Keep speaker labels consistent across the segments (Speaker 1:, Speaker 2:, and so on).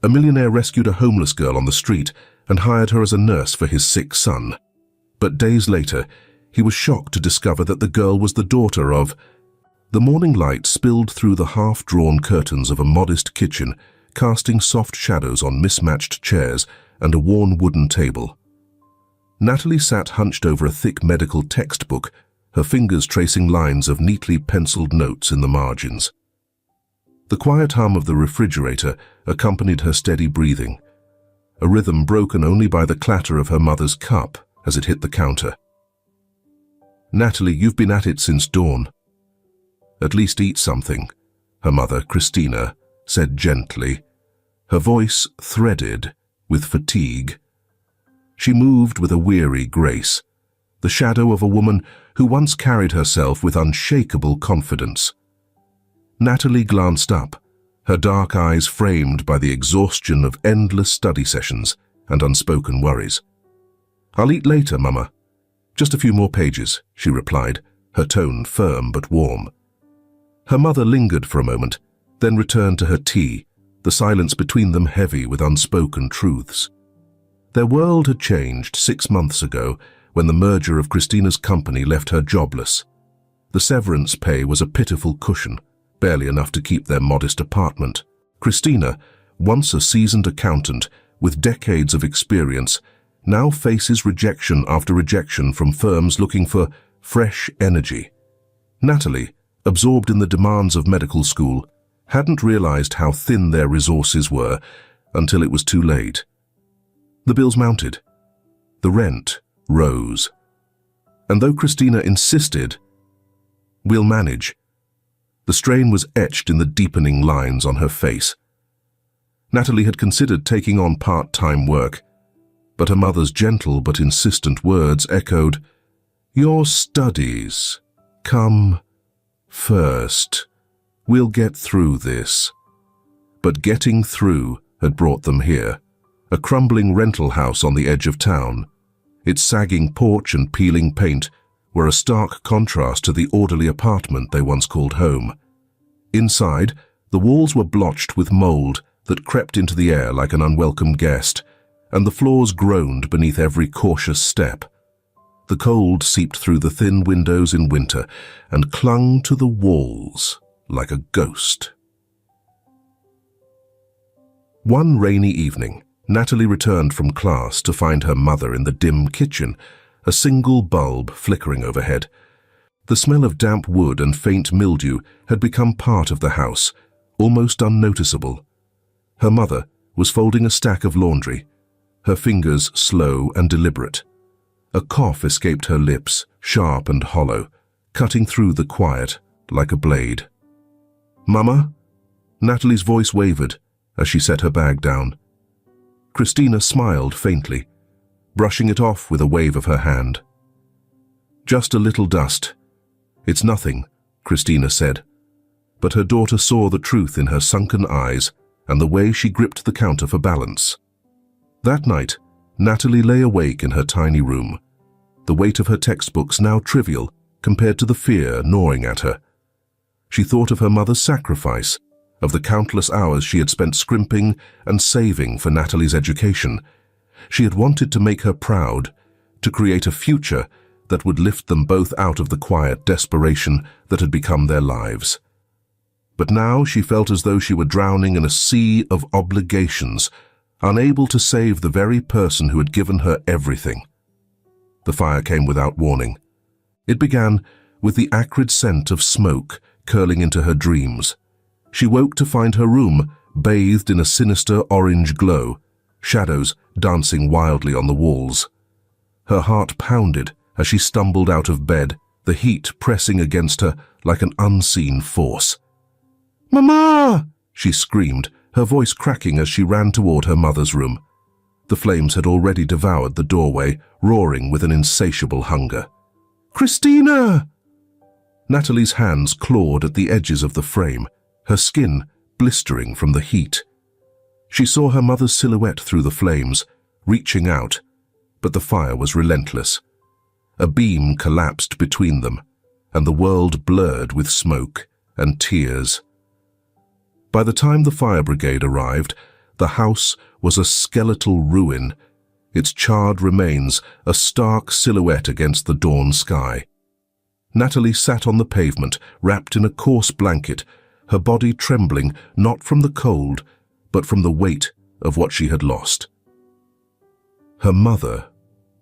Speaker 1: A millionaire rescued a homeless girl on the street and hired her as a nurse for his sick son. But days later, he was shocked to discover that the girl was the daughter of... The morning light spilled through the half-drawn curtains of a modest kitchen, casting soft shadows on mismatched chairs and a worn wooden table. Natalie sat hunched over a thick medical textbook, her fingers tracing lines of neatly penciled notes in the margins. The quiet hum of the refrigerator accompanied her steady breathing, a rhythm broken only by the clatter of her mother's cup as it hit the counter. "Natalie, you've been at it since dawn. At least eat something," her mother, Christina, said gently, her voice threaded with fatigue. She moved with a weary grace, the shadow of a woman who once carried herself with unshakable confidence. Natalie glanced up, her dark eyes framed by the exhaustion of endless study sessions and unspoken worries. "I'll eat later, Mama. Just a few more pages," she replied, her tone firm but warm. Her mother lingered for a moment, then returned to her tea, the silence between them heavy with unspoken truths. Their world had changed 6 months ago when the merger of Christina's company left her jobless. The severance pay was a pitiful cushion, barely enough to keep their modest apartment. Christina, once a seasoned accountant with decades of experience, now faces rejection after rejection from firms looking for fresh energy. Natalie, absorbed in the demands of medical school, hadn't realized how thin their resources were until it was too late. The bills mounted. The rent rose. And though Christina insisted, "We'll manage," the strain was etched in the deepening lines on her face. Natalie had considered taking on part-time work, but her mother's gentle but insistent words echoed, "Your studies come first. We'll get through this." But getting through had brought them here, a crumbling rental house on the edge of town. Its sagging porch and peeling paint were a stark contrast to the orderly apartment they once called home. Inside, the walls were blotched with mold that crept into the air like an unwelcome guest, and the floors groaned beneath every cautious step. The cold seeped through the thin windows in winter and clung to the walls like a ghost. One rainy evening, Natalie returned from class to find her mother in the dim kitchen, a single bulb flickering overhead. The smell of damp wood and faint mildew had become part of the house, almost unnoticeable. Her mother was folding a stack of laundry, her fingers slow and deliberate. A cough escaped her lips, sharp and hollow, cutting through the quiet like a blade. "Mama?" Natalie's voice wavered as she set her bag down. Christina smiled faintly, brushing it off with a wave of her hand. "Just a little dust. It's nothing," Christina said, but her daughter saw the truth in her sunken eyes and the way she gripped the counter for balance. That night, Natalie lay awake in her tiny room, the weight of her textbooks now trivial compared to the fear gnawing at her. She thought of her mother's sacrifice, of the countless hours she had spent scrimping and saving for Natalie's education. She had wanted to make her proud, to create a future that would lift them both out of the quiet desperation that had become their lives. But now she felt as though she were drowning in a sea of obligations, unable to save the very person who had given her everything. The fire came without warning. It began with the acrid scent of smoke curling into her dreams. She woke to find her room bathed in a sinister orange glow, shadows dancing wildly on the walls. Her heart pounded as she stumbled out of bed, the heat pressing against her like an unseen force. "Mama!" she screamed, her voice cracking as she ran toward her mother's room. The flames had already devoured the doorway, roaring with an insatiable hunger. "Christina!" Natalie's hands clawed at the edges of the frame, her skin blistering from the heat. She saw her mother's silhouette through the flames, reaching out, but the fire was relentless. A beam collapsed between them, and the world blurred with smoke and tears. By the time the fire brigade arrived, the house was a skeletal ruin, its charred remains a stark silhouette against the dawn sky. Natalie sat on the pavement, wrapped in a coarse blanket, her body trembling not from the cold, but from the weight of what she had lost. Her mother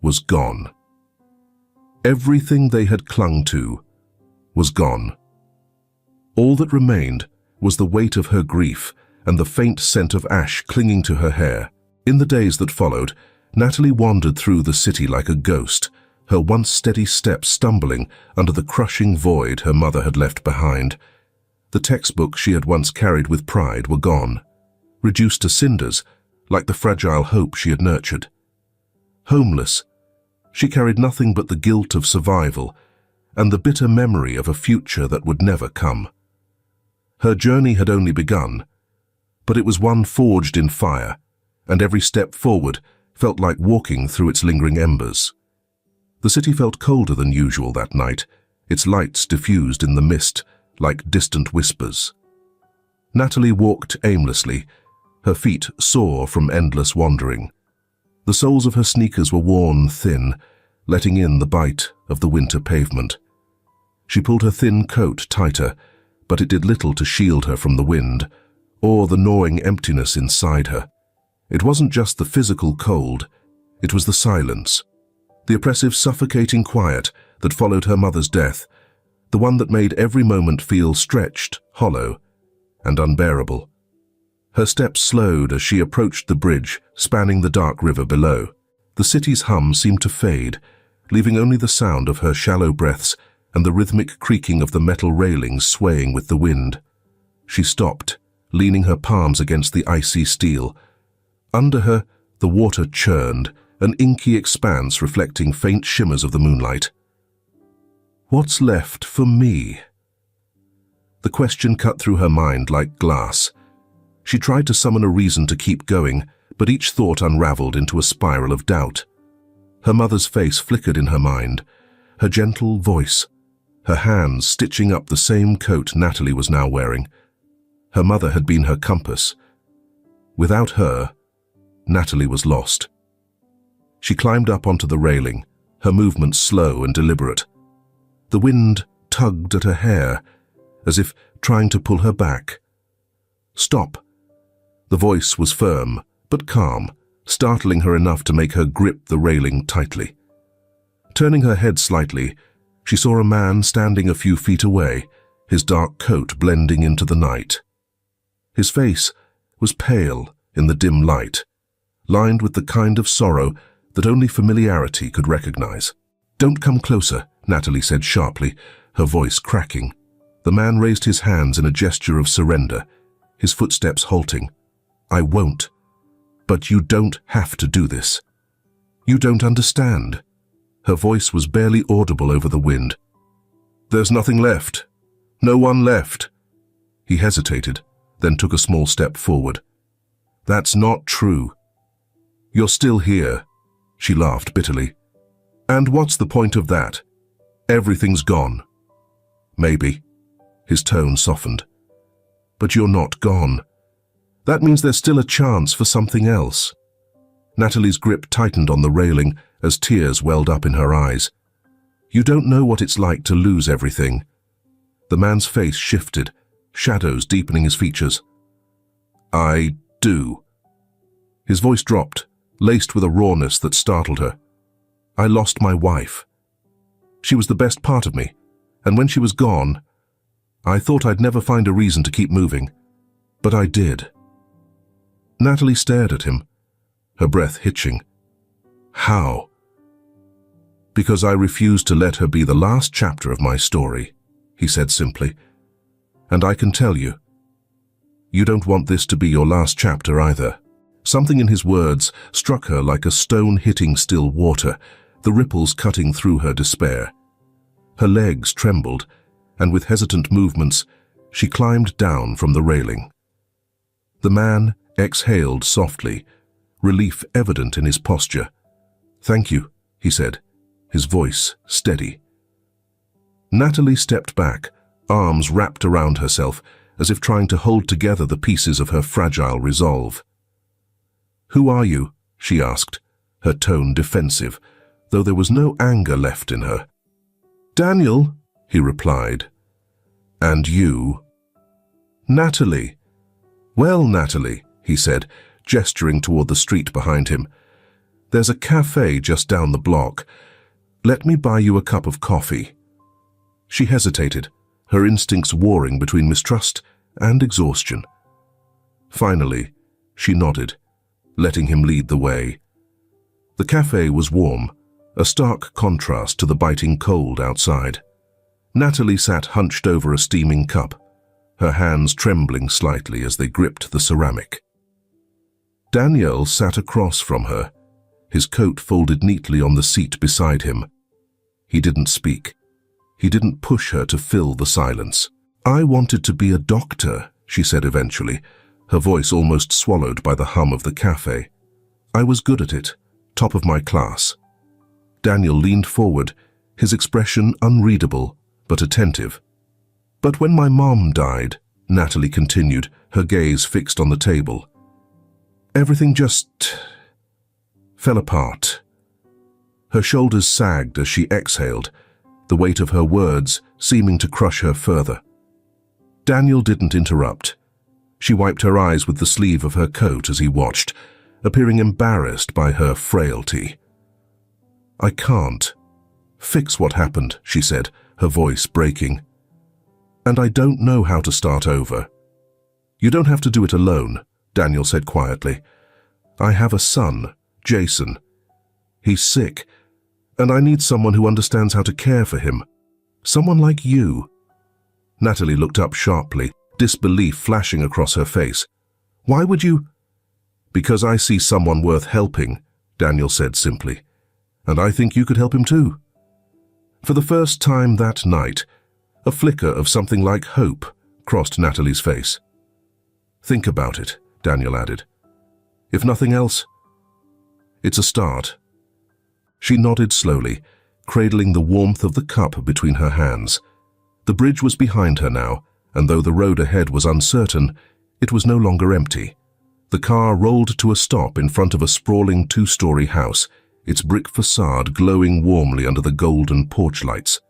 Speaker 1: was gone. Everything they had clung to was gone. All that remained was the weight of her grief and the faint scent of ash clinging to her hair. In the days that followed, Natalie wandered through the city like a ghost, her once steady steps stumbling under the crushing void her mother had left behind. The textbooks she had once carried with pride were gone, reduced to cinders like the fragile hope she had nurtured. Homeless, she carried nothing but the guilt of survival and the bitter memory of a future that would never come. Her journey had only begun, but it was one forged in fire, and every step forward felt like walking through its lingering embers. The city felt colder than usual that night, its lights diffused in the mist like distant whispers. Natalie walked aimlessly, her feet sore from endless wandering. The soles of her sneakers were worn thin, letting in the bite of the winter pavement. She pulled her thin coat tighter, but it did little to shield her from the wind, or the gnawing emptiness inside her. It wasn't just the physical cold, it was the silence, the oppressive, suffocating quiet that followed her mother's death, the one that made every moment feel stretched, hollow, and unbearable. Her steps slowed as she approached the bridge spanning the dark river below. The city's hum seemed to fade, leaving only the sound of her shallow breaths and the rhythmic creaking of the metal railings swaying with the wind. She stopped, leaning her palms against the icy steel. Under her, the water churned, an inky expanse reflecting faint shimmers of the moonlight. What's left for me? The question cut through her mind like glass. She tried to summon a reason to keep going, but each thought unraveled into a spiral of doubt. Her mother's face flickered in her mind, her gentle voice, her hands stitching up the same coat Natalie was now wearing. Her mother had been her compass. Without her, Natalie was lost. She climbed up onto the railing, her movements slow and deliberate. The wind tugged at her hair, as if trying to pull her back. Stop. The voice was firm, but calm, startling her enough to make her grip the railing tightly. Turning her head slightly, she saw a man standing a few feet away, his dark coat blending into the night. His face was pale in the dim light, lined with the kind of sorrow that only familiarity could recognize. "Don't come closer," Natalie said sharply, her voice cracking. The man raised his hands in a gesture of surrender, his footsteps halting. "I won't. But you don't have to do this. You don't understand." Her voice was barely audible over the wind. "There's nothing left. No one left." He hesitated, then took a small step forward. "That's not true. You're still here." She laughed bitterly. "And what's the point of that? Everything's gone." "Maybe." His tone softened. "But you're not gone. That means there's still a chance for something else." Natalie's grip tightened on the railing as tears welled up in her eyes. "You don't know what it's like to lose everything." The man's face shifted, shadows deepening his features. "I do." His voice dropped, laced with a rawness that startled her. "I lost my wife. She was the best part of me, and when she was gone, I thought I'd never find a reason to keep moving, but I did." Natalie stared at him, her breath hitching. "How?" "Because I refused to let her be the last chapter of my story," he said simply. "And I can tell you, you don't want this to be your last chapter either." Something in his words struck her like a stone hitting still water, the ripples cutting through her despair. Her legs trembled, and with hesitant movements, she climbed down from the railing. The man exhaled softly, relief evident in his posture. "Thank you," he said, his voice steady. Natalie stepped back, arms wrapped around herself, as if trying to hold together the pieces of her fragile resolve. "Who are you?" she asked, her tone defensive, though there was no anger left in her. "Daniel," he replied. "And you?" "Natalie." "Well, Natalie," he said, gesturing toward the street behind him, "there's a cafe just down the block. Let me buy you a cup of coffee." She hesitated, her instincts warring between mistrust and exhaustion. Finally, she nodded, letting him lead the way. The cafe was warm, a stark contrast to the biting cold outside. Natalie sat hunched over a steaming cup, her hands trembling slightly as they gripped the ceramic. Daniel sat across from her, his coat folded neatly on the seat beside him. He didn't speak. He didn't push her to fill the silence. "I wanted to be a doctor," she said eventually, her voice almost swallowed by the hum of the cafe. "I was good at it, top of my class." Daniel leaned forward, his expression unreadable but attentive. "But when my mom died," Natalie continued, her gaze fixed on the table, "everything just fell apart." Her shoulders sagged as she exhaled, the weight of her words seeming to crush her further. Daniel didn't interrupt. She wiped her eyes with the sleeve of her coat as he watched, appearing embarrassed by her frailty. "I can't fix what happened," she said, her voice breaking. "And I don't know how to start over." "You don't have to do it alone," Daniel said quietly. "I have a son, Jason. He's sick, and I need someone who understands how to care for him. Someone like you." Natalie looked up sharply, disbelief flashing across her face. "Why would you?" "Because I see someone worth helping," Daniel said simply. "And I think you could help him too." For the first time that night, a flicker of something like hope crossed Natalie's face. "Think about it," Daniel added. "If nothing else, it's a start." She nodded slowly, cradling the warmth of the cup between her hands. The bridge was behind her now, and though the road ahead was uncertain, it was no longer empty. The car rolled to a stop in front of a sprawling two-story house, its brick facade glowing warmly under the golden porch lights.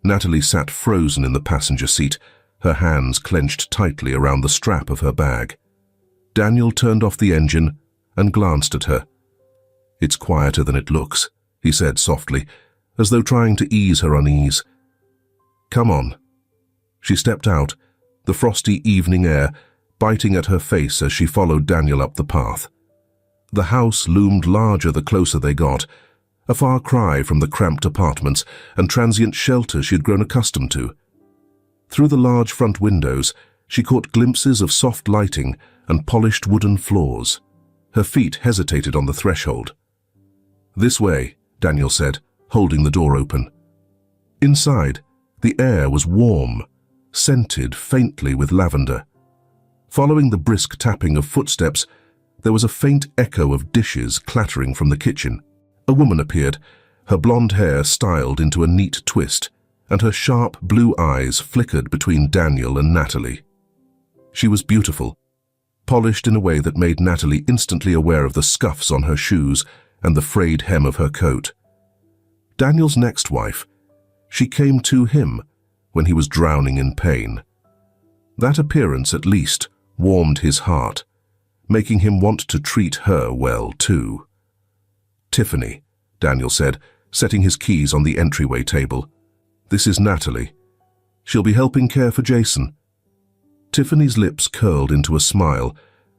Speaker 1: Natalie sat frozen in the passenger seat, her hands clenched tightly around the strap of her bag. Daniel turned off the engine and glanced at her. "It's quieter than it looks," he said softly, as though trying to ease her unease. "Come on." She stepped out, the frosty evening air biting at her face as she followed Daniel up the path. The house loomed larger the closer they got, a far cry from the cramped apartments and transient shelter she had grown accustomed to. Through the large front windows, she caught glimpses of soft lighting and polished wooden floors. Her feet hesitated on the threshold. "This way," Daniel said, holding the door open. Inside, the air was warm, scented faintly with lavender. Following the brisk tapping of footsteps, there was a faint echo of dishes clattering from the kitchen. A woman appeared, her blonde hair styled into a neat twist, and her sharp blue eyes flickered between Daniel and Natalie. She was beautiful, polished in a way that made Natalie instantly aware of the scuffs on her shoes and the frayed hem of her coat. Daniel's next wife, she came to him when he was drowning in pain. That appearance, at least, warmed his heart, making him want to treat her well, too. "Tiffany," Daniel said, setting his keys on the entryway table. "This is Natalie. She'll be helping care for Jason." Tiffany's lips curled into a smile,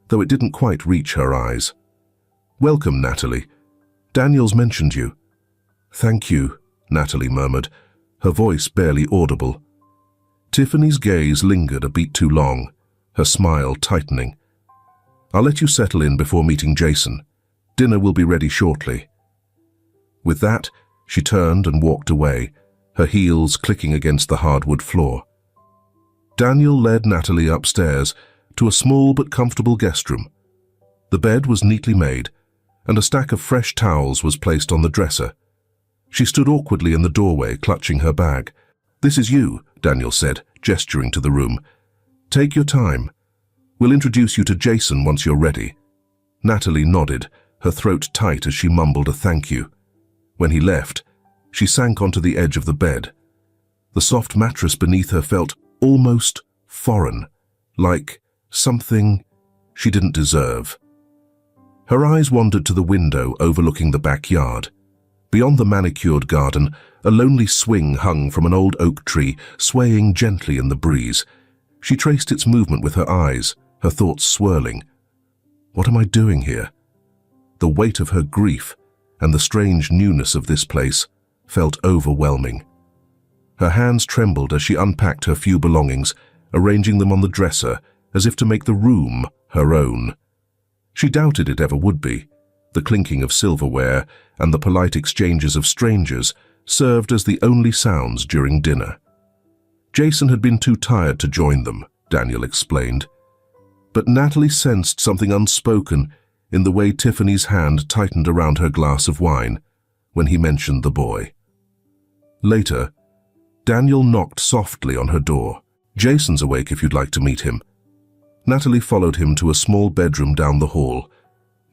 Speaker 1: though it didn't quite reach her eyes. "Welcome, Natalie. Daniel's mentioned you." "Thank you," Natalie murmured, her voice barely audible. Tiffany's gaze lingered a beat too long, her smile tightening. "I'll let you settle in before meeting Jason. Dinner will be ready shortly." With that, she turned and walked away, her heels clicking against the hardwood floor. Daniel led Natalie upstairs to a small but comfortable guest room. The bed was neatly made, and a stack of fresh towels was placed on the dresser. She stood awkwardly in the doorway, clutching her bag. "This is you," Daniel said, gesturing to the room. "Take your time. We'll introduce you to Jason once you're ready." Natalie nodded, her throat tight as she mumbled a thank you. When he left, she sank onto the edge of the bed. The soft mattress beneath her felt almost foreign, like something she didn't deserve. Her eyes wandered to the window overlooking the backyard. Beyond the manicured garden, a lonely swing hung from an old oak tree, swaying gently in the breeze. She traced its movement with her eyes, her thoughts swirling. What am I doing here? The weight of her grief and the strange newness of this place felt overwhelming. Her hands trembled as she unpacked her few belongings, arranging them on the dresser as if to make the room her own. She doubted it ever would be. The clinking of silverware and the polite exchanges of strangers served as the only sounds during dinner. Jason had been too tired to join them, Daniel explained. But Natalie sensed something unspoken in the way Tiffany's hand tightened around her glass of wine when he mentioned the boy. Later, Daniel knocked softly on her door. "Jason's awake if you'd like to meet him." Natalie followed him to a small bedroom down the hall.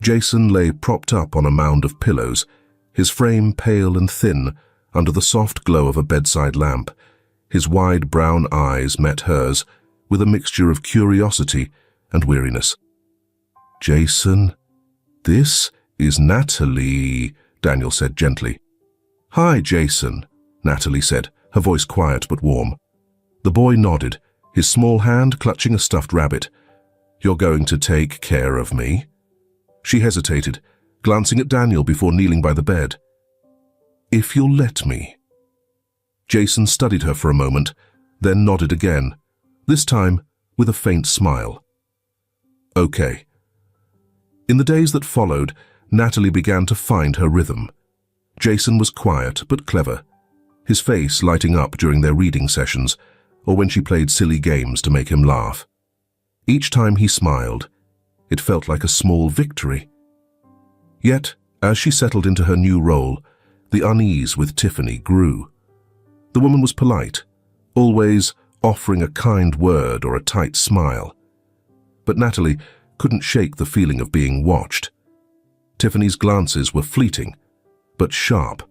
Speaker 1: Jason lay propped up on a mound of pillows, his frame pale and thin under the soft glow of a bedside lamp. His wide brown eyes met hers with a mixture of curiosity and weariness. "Jason, this is Natalie," Daniel said gently. "Hi, Jason," Natalie said, her voice quiet but warm. The boy nodded, his small hand clutching a stuffed rabbit. "You're going to take care of me?" She hesitated, glancing at Daniel before kneeling by the bed. "If you'll let me." Jason studied her for a moment, then nodded again, this time with a faint smile. "Okay." In the days that followed, Natalie began to find her rhythm. Jason was quiet but clever, his face lighting up during their reading sessions or when she played silly games to make him laugh. Each time he smiled, it felt like a small victory. Yet, as she settled into her new role, the unease with Tiffany grew. The woman was polite, always offering a kind word or a tight smile. But Natalie couldn't shake the feeling of being watched. Tiffany's glances were fleeting, but sharp,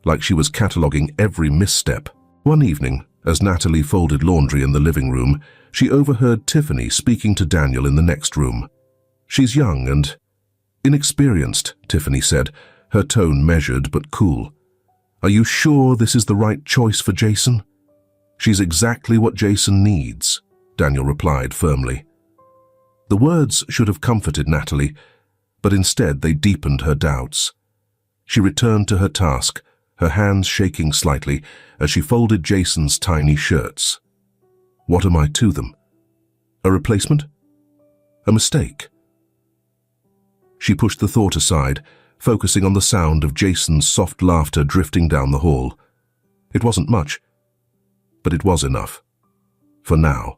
Speaker 1: like she was cataloguing every misstep. One evening, as Natalie folded laundry in the living room, she overheard Tiffany speaking to Daniel in the next room. "She's young and inexperienced," Tiffany said, her tone measured but cool. "Are you sure this is the right choice for Jason?" "She's exactly what Jason needs," Daniel replied firmly. The words should have comforted Natalie, but instead they deepened her doubts. She returned to her task, her hands shaking slightly as she folded Jason's tiny shirts. What am I to them? A replacement? A mistake? She pushed the thought aside, focusing on the sound of Jason's soft laughter drifting down the hall. It wasn't much, but it was enough. For now.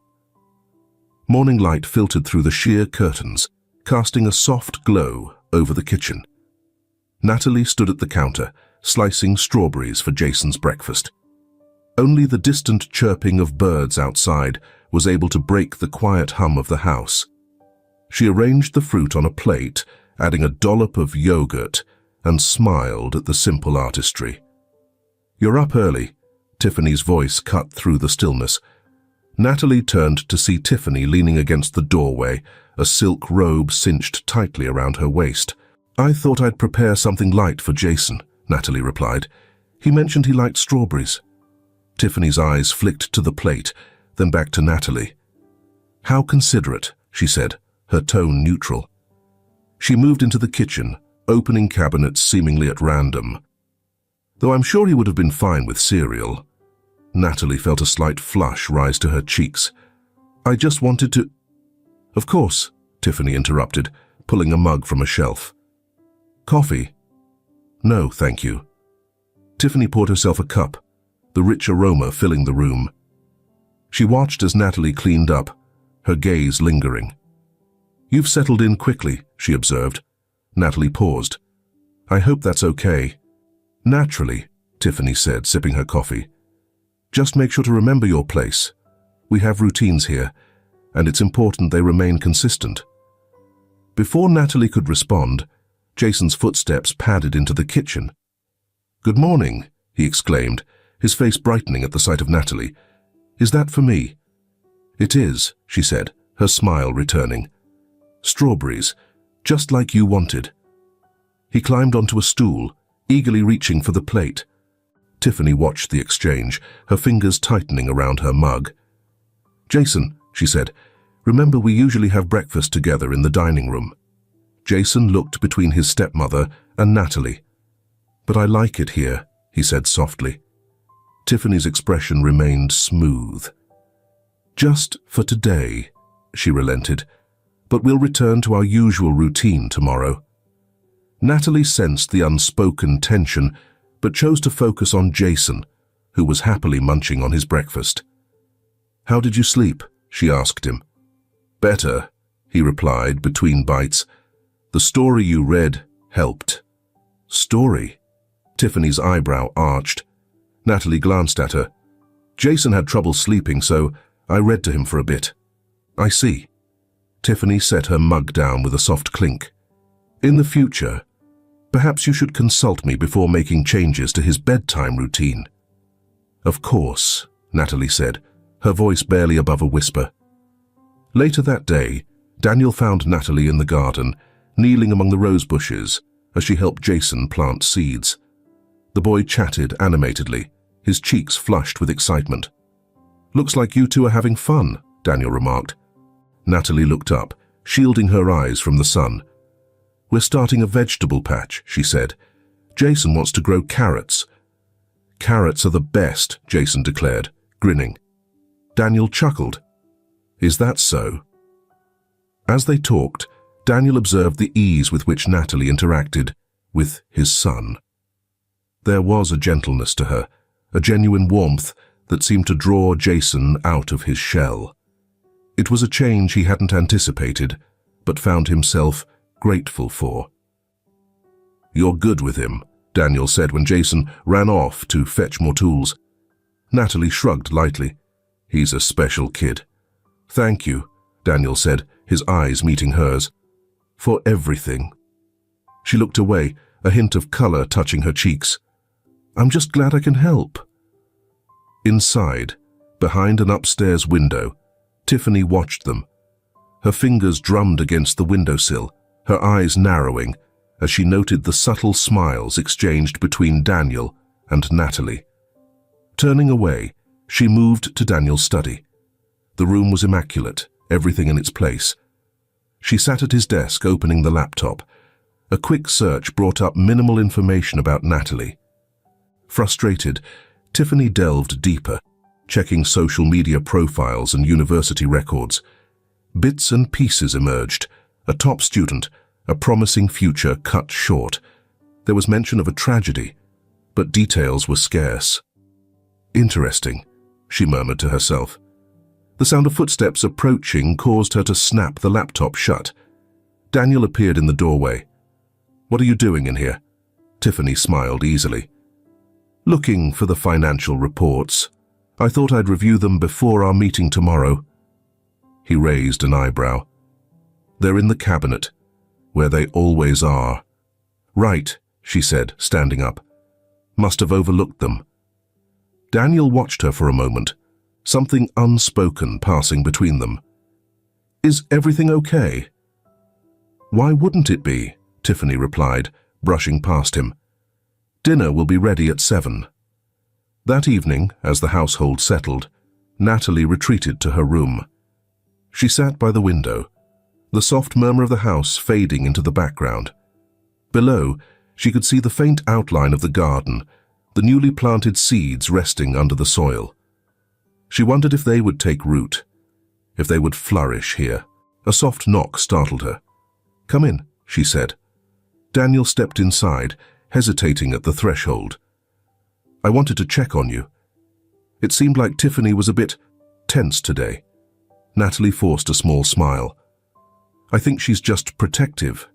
Speaker 1: Morning light filtered through the sheer curtains, casting a soft glow over the kitchen. Natalie stood at the counter, slicing strawberries for Jason's breakfast. Only the distant chirping of birds outside was able to break the quiet hum of the house. She arranged the fruit on a plate, adding a dollop of yogurt, and smiled at the simple artistry. "You're up early," Tiffany's voice cut through the stillness. Natalie turned to see Tiffany leaning against the doorway, a silk robe cinched tightly around her waist. "I thought I'd prepare something light for Jason," Natalie replied. "He mentioned he liked strawberries." Tiffany's eyes flicked to the plate, then back to Natalie. "How considerate," she said, her tone neutral. She moved into the kitchen, opening cabinets seemingly at random. "Though I'm sure he would have been fine with cereal." Natalie felt a slight flush rise to her cheeks. "I just wanted to—" "Of course," Tiffany interrupted, pulling a mug from a shelf. "Coffee?" "No, thank you." Tiffany poured herself a cup, the rich aroma filling the room. She watched as Natalie cleaned up, her gaze lingering. "You've settled in quickly," she observed. Natalie paused. "I hope that's okay." "Naturally," Tiffany said, sipping her coffee. "Just make sure to remember your place. We have routines here, and it's important they remain consistent." Before Natalie could respond, Jason's footsteps padded into the kitchen. "Good morning," he exclaimed, his face brightening at the sight of Natalie. "Is that for me?" "It is," she said, her smile returning. "Strawberries, just like you wanted." He climbed onto a stool, eagerly reaching for the plate. Tiffany watched the exchange, her fingers tightening around her mug. "Jason," she said, "remember we usually have breakfast together in the dining room." Jason looked between his stepmother and Natalie. "But I like it here," he said softly. Tiffany's expression remained smooth. "Just for today," she relented, "but we'll return to our usual routine tomorrow." Natalie sensed the unspoken tension, but chose to focus on Jason, who was happily munching on his breakfast. "How did you sleep?" she asked him. "Better," he replied between bites. "The story you read helped." "Story?" Tiffany's eyebrow arched. Natalie glanced at her. "Jason had trouble sleeping, so I read to him for a bit." "I see." Tiffany set her mug down with a soft clink. "In the future, perhaps you should consult me before making changes to his bedtime routine." "Of course," Natalie said, her voice barely above a whisper. Later that day, Daniel found Natalie in the garden, kneeling among the rose bushes as she helped Jason plant seeds. The boy chatted animatedly, his cheeks flushed with excitement. "Looks like you two are having fun," Daniel remarked. Natalie looked up, shielding her eyes from the sun. "We're starting a vegetable patch," she said. "Jason wants to grow carrots." "Carrots are the best," Jason declared, grinning. Daniel chuckled. "Is that so?" As they talked, Daniel observed the ease with which Natalie interacted with his son. There was a gentleness to her, a genuine warmth that seemed to draw Jason out of his shell. It was a change he hadn't anticipated, but found himself grateful for. "You're good with him," Daniel said when Jason ran off to fetch more tools. Natalie shrugged lightly. "He's a special kid." "Thank you," Daniel said, his eyes meeting hers. "For everything." She looked away, a hint of color touching her cheeks. "I'm just glad I can help." Inside, behind an upstairs window, Tiffany watched them. Her fingers drummed against the windowsill, her eyes narrowing as she noted the subtle smiles exchanged between Daniel and Natalie. Turning away, she moved to Daniel's study. The room was immaculate, everything in its place. She sat at his desk, opening the laptop. A quick search brought up minimal information about Natalie. Frustrated, Tiffany delved deeper, checking social media profiles and university records. Bits and pieces emerged: a top student, a promising future cut short. There was mention of a tragedy, but details were scarce. "Interesting," she murmured to herself. The sound of footsteps approaching caused her to snap the laptop shut. Daniel appeared in the doorway. "What are you doing in here?" Tiffany smiled easily. "Looking for the financial reports. I thought I'd review them before our meeting tomorrow." He raised an eyebrow. "They're in the cabinet, where they always are." "Right," she said, standing up. "Must have overlooked them." Daniel watched her for a moment, something unspoken passing between them. "Is everything okay?" "Why wouldn't it be?" Tiffany replied, brushing past him. "Dinner will be ready at 7. That evening, as the household settled, Natalie retreated to her room. She sat by the window, the soft murmur of the house fading into the background. Below, she could see the faint outline of the garden, the newly planted seeds resting under the soil. She wondered if they would take root, if they would flourish here. A soft knock startled her. "Come in," she said. Daniel stepped inside, hesitating at the threshold. "I wanted to check on you." It seemed like Tiffany was a bit tense today. Natalie forced a small smile. "I think she's just protective."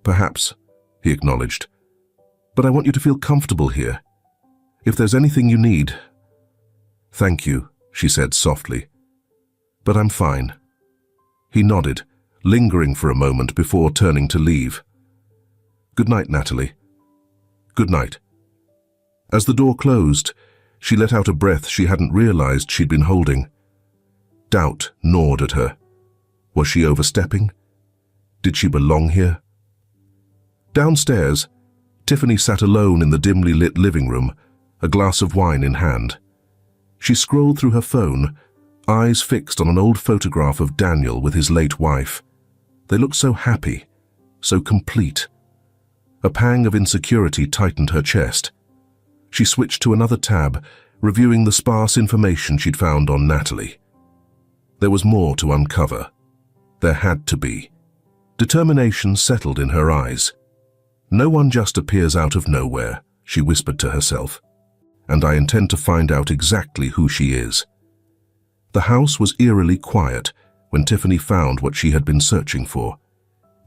Speaker 1: "Perhaps," he acknowledged. "But I want you to feel comfortable here. If there's anything you need—" "Thank you," she said softly. "But I'm fine." He nodded, lingering for a moment before turning to leave. "Good night, Natalie." "Good night." As the door closed, she let out a breath she hadn't realized she'd been holding. Doubt gnawed at her. Was she overstepping? Did she belong here? Downstairs, Tiffany sat alone in the dimly lit living room, a glass of wine in hand. She scrolled through her phone, eyes fixed on an old photograph of Daniel with his late wife. They looked so happy, so complete. A pang of insecurity tightened her chest. She switched to another tab, reviewing the sparse information she'd found on Natalie. There was more to uncover. There had to be. Determination settled in her eyes. "No one just appears out of nowhere," she whispered to herself. "And I intend to find out exactly who she is." The house was eerily quiet when Tiffany found what she had been searching for.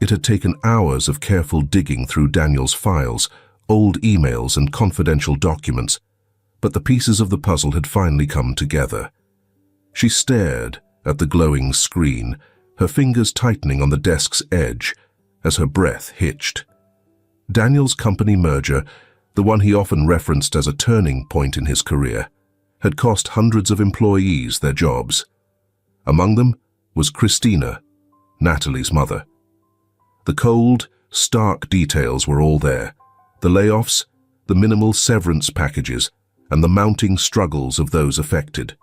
Speaker 1: It had taken hours of careful digging through Daniel's files, old emails and confidential documents, but the pieces of the puzzle had finally come together. She stared at the glowing screen, her fingers tightening on the desk's edge as her breath hitched. Daniel's company merger, the one he often referenced as a turning point in his career, had cost hundreds of employees their jobs. Among them was Christina, Natalie's mother. The cold, stark details were all there. The layoffs, the minimal severance packages, and the mounting struggles of those affected.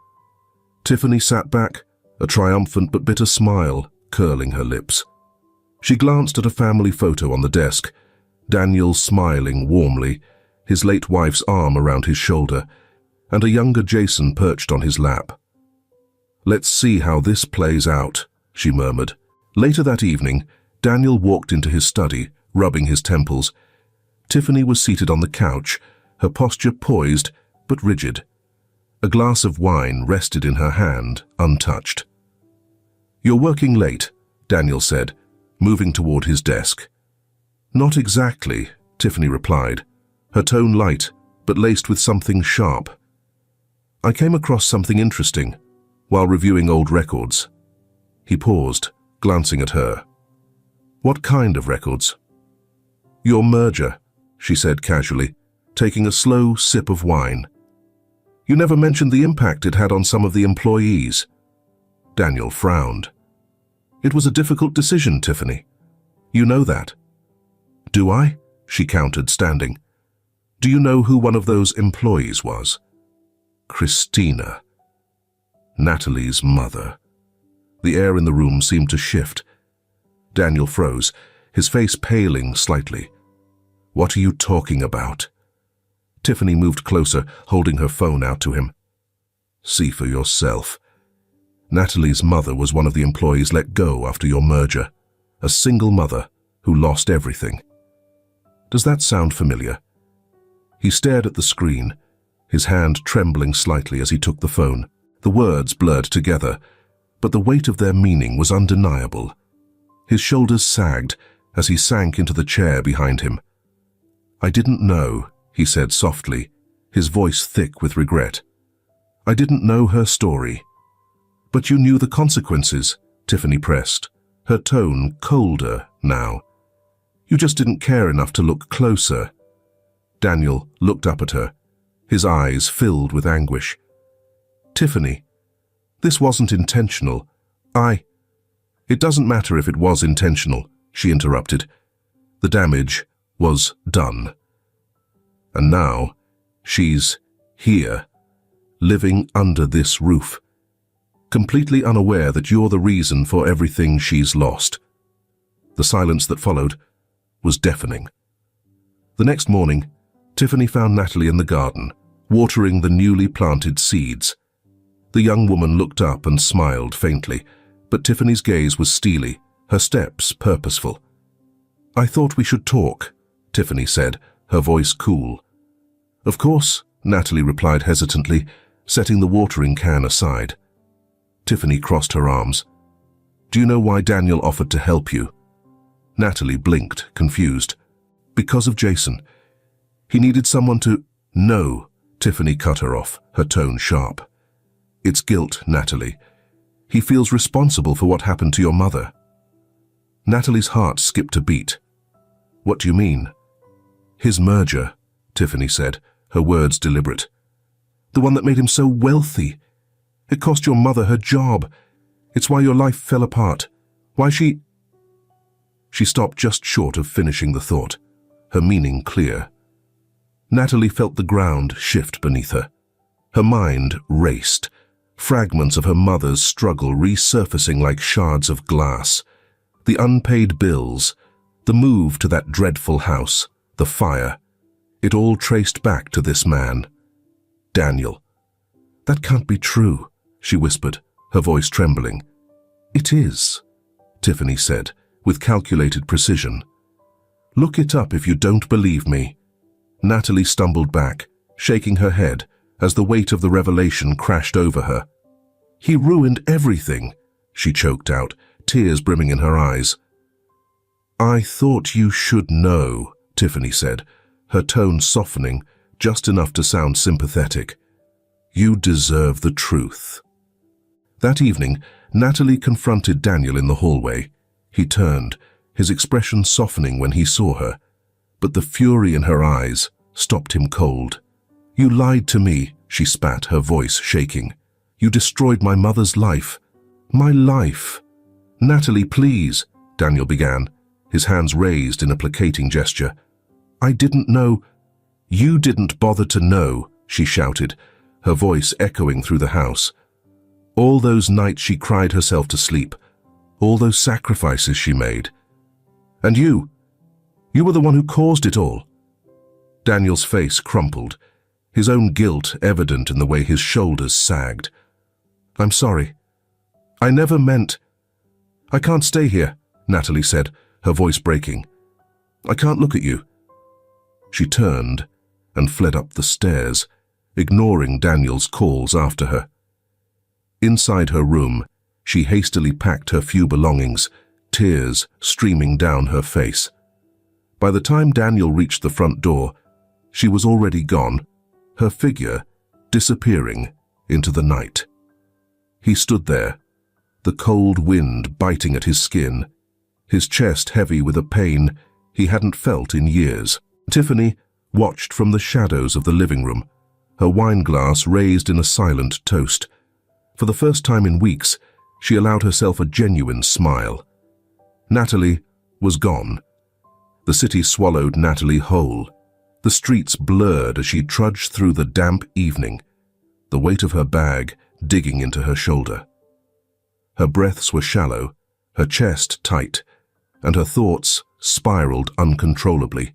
Speaker 1: Tiffany sat back, a triumphant but bitter smile curling her lips. She glanced at a family photo on the desk, Daniel smiling warmly, his late wife's arm around his shoulder, and a younger Jason perched on his lap. "Let's see how this plays out," she murmured. Later that evening, Daniel walked into his study, rubbing his temples. Tiffany was seated on the couch, her posture poised but rigid. A glass of wine rested in her hand, untouched. "You're working late," Daniel said, moving toward his desk. "Not exactly," Tiffany replied, her tone light but laced with something sharp. "I came across something interesting while reviewing old records." He paused, glancing at her. "What kind of records?" "Your merger," she said casually, taking a slow sip of wine. "You never mentioned the impact it had on some of the employees." Daniel frowned. "It was a difficult decision, Tiffany. You know that." "Do I?" she countered, standing. "Do you know who one of those employees was?" Christina. Natalie's mother. The air in the room seemed to shift. Daniel froze, his face paling slightly. "What are you talking about?" Tiffany moved closer, holding her phone out to him. "See for yourself. Natalie's mother was one of the employees let go after your merger. A single mother who lost everything. Does that sound familiar?" He stared at the screen, his hand trembling slightly as he took the phone. The words blurred together, but the weight of their meaning was undeniable. His shoulders sagged as he sank into the chair behind him. "I didn't know," he said softly, his voice thick with regret. "I didn't know her story." "But you knew the consequences," Tiffany pressed, her tone colder now. "You just didn't care enough to look closer." Daniel looked up at her, his eyes filled with anguish. "Tiffany, this wasn't intentional. It doesn't matter if it was intentional," she interrupted. "The damage was done. And now, she's here, living under this roof, completely unaware that you're the reason for everything she's lost." The silence that followed was deafening. The next morning, Tiffany found Natalie in the garden, watering the newly planted seeds. The young woman looked up and smiled faintly, but Tiffany's gaze was steely, her steps purposeful. "I thought we should talk," Tiffany said, her voice cool. "Of course," Natalie replied hesitantly, setting the watering can aside. Tiffany crossed her arms. "Do you know why Daniel offered to help you?" Natalie blinked, confused. "Because of Jason. He needed someone to—" "No," Tiffany cut her off, her tone sharp. "It's guilt, Natalie. He feels responsible for what happened to your mother." Natalie's heart skipped a beat. What do you mean? His merger, Tiffany said, her words deliberate. The one that made him so wealthy. It cost your mother her job. It's why your life fell apart. Why she... She stopped just short of finishing the thought, her meaning clear. Natalie felt the ground shift beneath her. Her mind raced, fragments of her mother's struggle resurfacing like shards of glass. The unpaid bills, the move to that dreadful house, the fire. It all traced back to this man. Daniel. That can't be true, she whispered, her voice trembling. It is, Tiffany said, with calculated precision. Look it up if you don't believe me. Natalie stumbled back, shaking her head as the weight of the revelation crashed over her. He ruined everything, she choked out, tears brimming in her eyes. I thought you should know, Tiffany said, her tone softening just enough to sound sympathetic. You deserve the truth. That evening, Natalie confronted Daniel in the hallway. He turned, his expression softening when he saw her, but the fury in her eyes stopped him cold. You lied to me, she spat, her voice shaking. You destroyed my mother's life. My life. Natalie, please, Daniel began, his hands raised in a placating gesture. I didn't know. You didn't bother to know, she shouted, her voice echoing through the house. All those nights she cried herself to sleep, all those sacrifices she made. And you were the one who caused it all. Daniel's face crumpled, his own guilt evident in the way his shoulders sagged. I'm sorry. I never meant... I can't stay here, Natalie said, her voice breaking. I can't look at you. She turned and fled up the stairs, ignoring Daniel's calls after her. Inside her room, she hastily packed her few belongings, tears streaming down her face. By the time Daniel reached the front door, she was already gone, her figure disappearing into the night. He stood there, the cold wind biting at his skin, his chest heavy with a pain he hadn't felt in years. Tiffany watched from the shadows of the living room, her wineglass raised in a silent toast. For the first time in weeks, she allowed herself a genuine smile. Natalie was gone. The city swallowed Natalie whole. The streets blurred as she trudged through the damp evening, the weight of her bag digging into her shoulder. Her breaths were shallow, her chest tight, and her thoughts spiraled uncontrollably.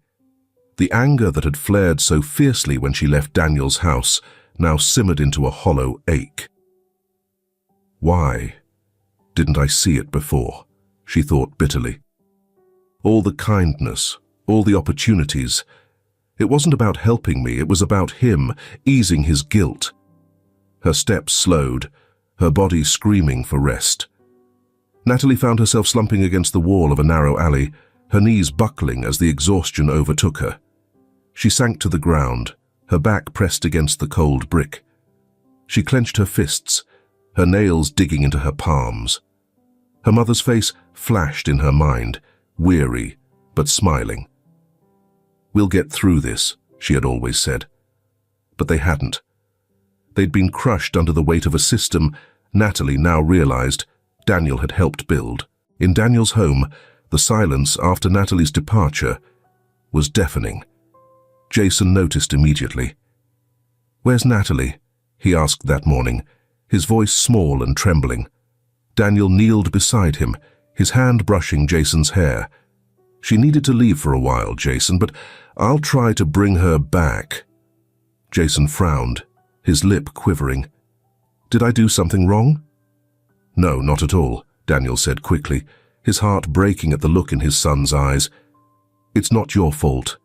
Speaker 1: The anger that had flared so fiercely when she left Daniel's house now simmered into a hollow ache. Why didn't I see it before? She thought bitterly. All the kindness, all the opportunities. It wasn't about helping me, it was about him, easing his guilt. Her steps slowed, her body screaming for rest. Natalie found herself slumping against the wall of a narrow alley, her knees buckling as the exhaustion overtook her. She sank to the ground, her back pressed against the cold brick. She clenched her fists, her nails digging into her palms. Her mother's face flashed in her mind, weary but smiling. We'll get through this, she had always said. But they hadn't. They'd been crushed under the weight of a system Natalie now realized Daniel had helped build. In Daniel's home, the silence after Natalie's departure was deafening. Jason noticed immediately. Where's Natalie? He asked that morning, his voice small and trembling. Daniel kneeled beside him, his hand brushing Jason's hair. She needed to leave for a while, Jason, but I'll try to bring her back. Jason frowned, his lip quivering. Did I do something wrong? No, not at all, Daniel said quickly, his heart breaking at the look in his son's eyes. It's not your fault.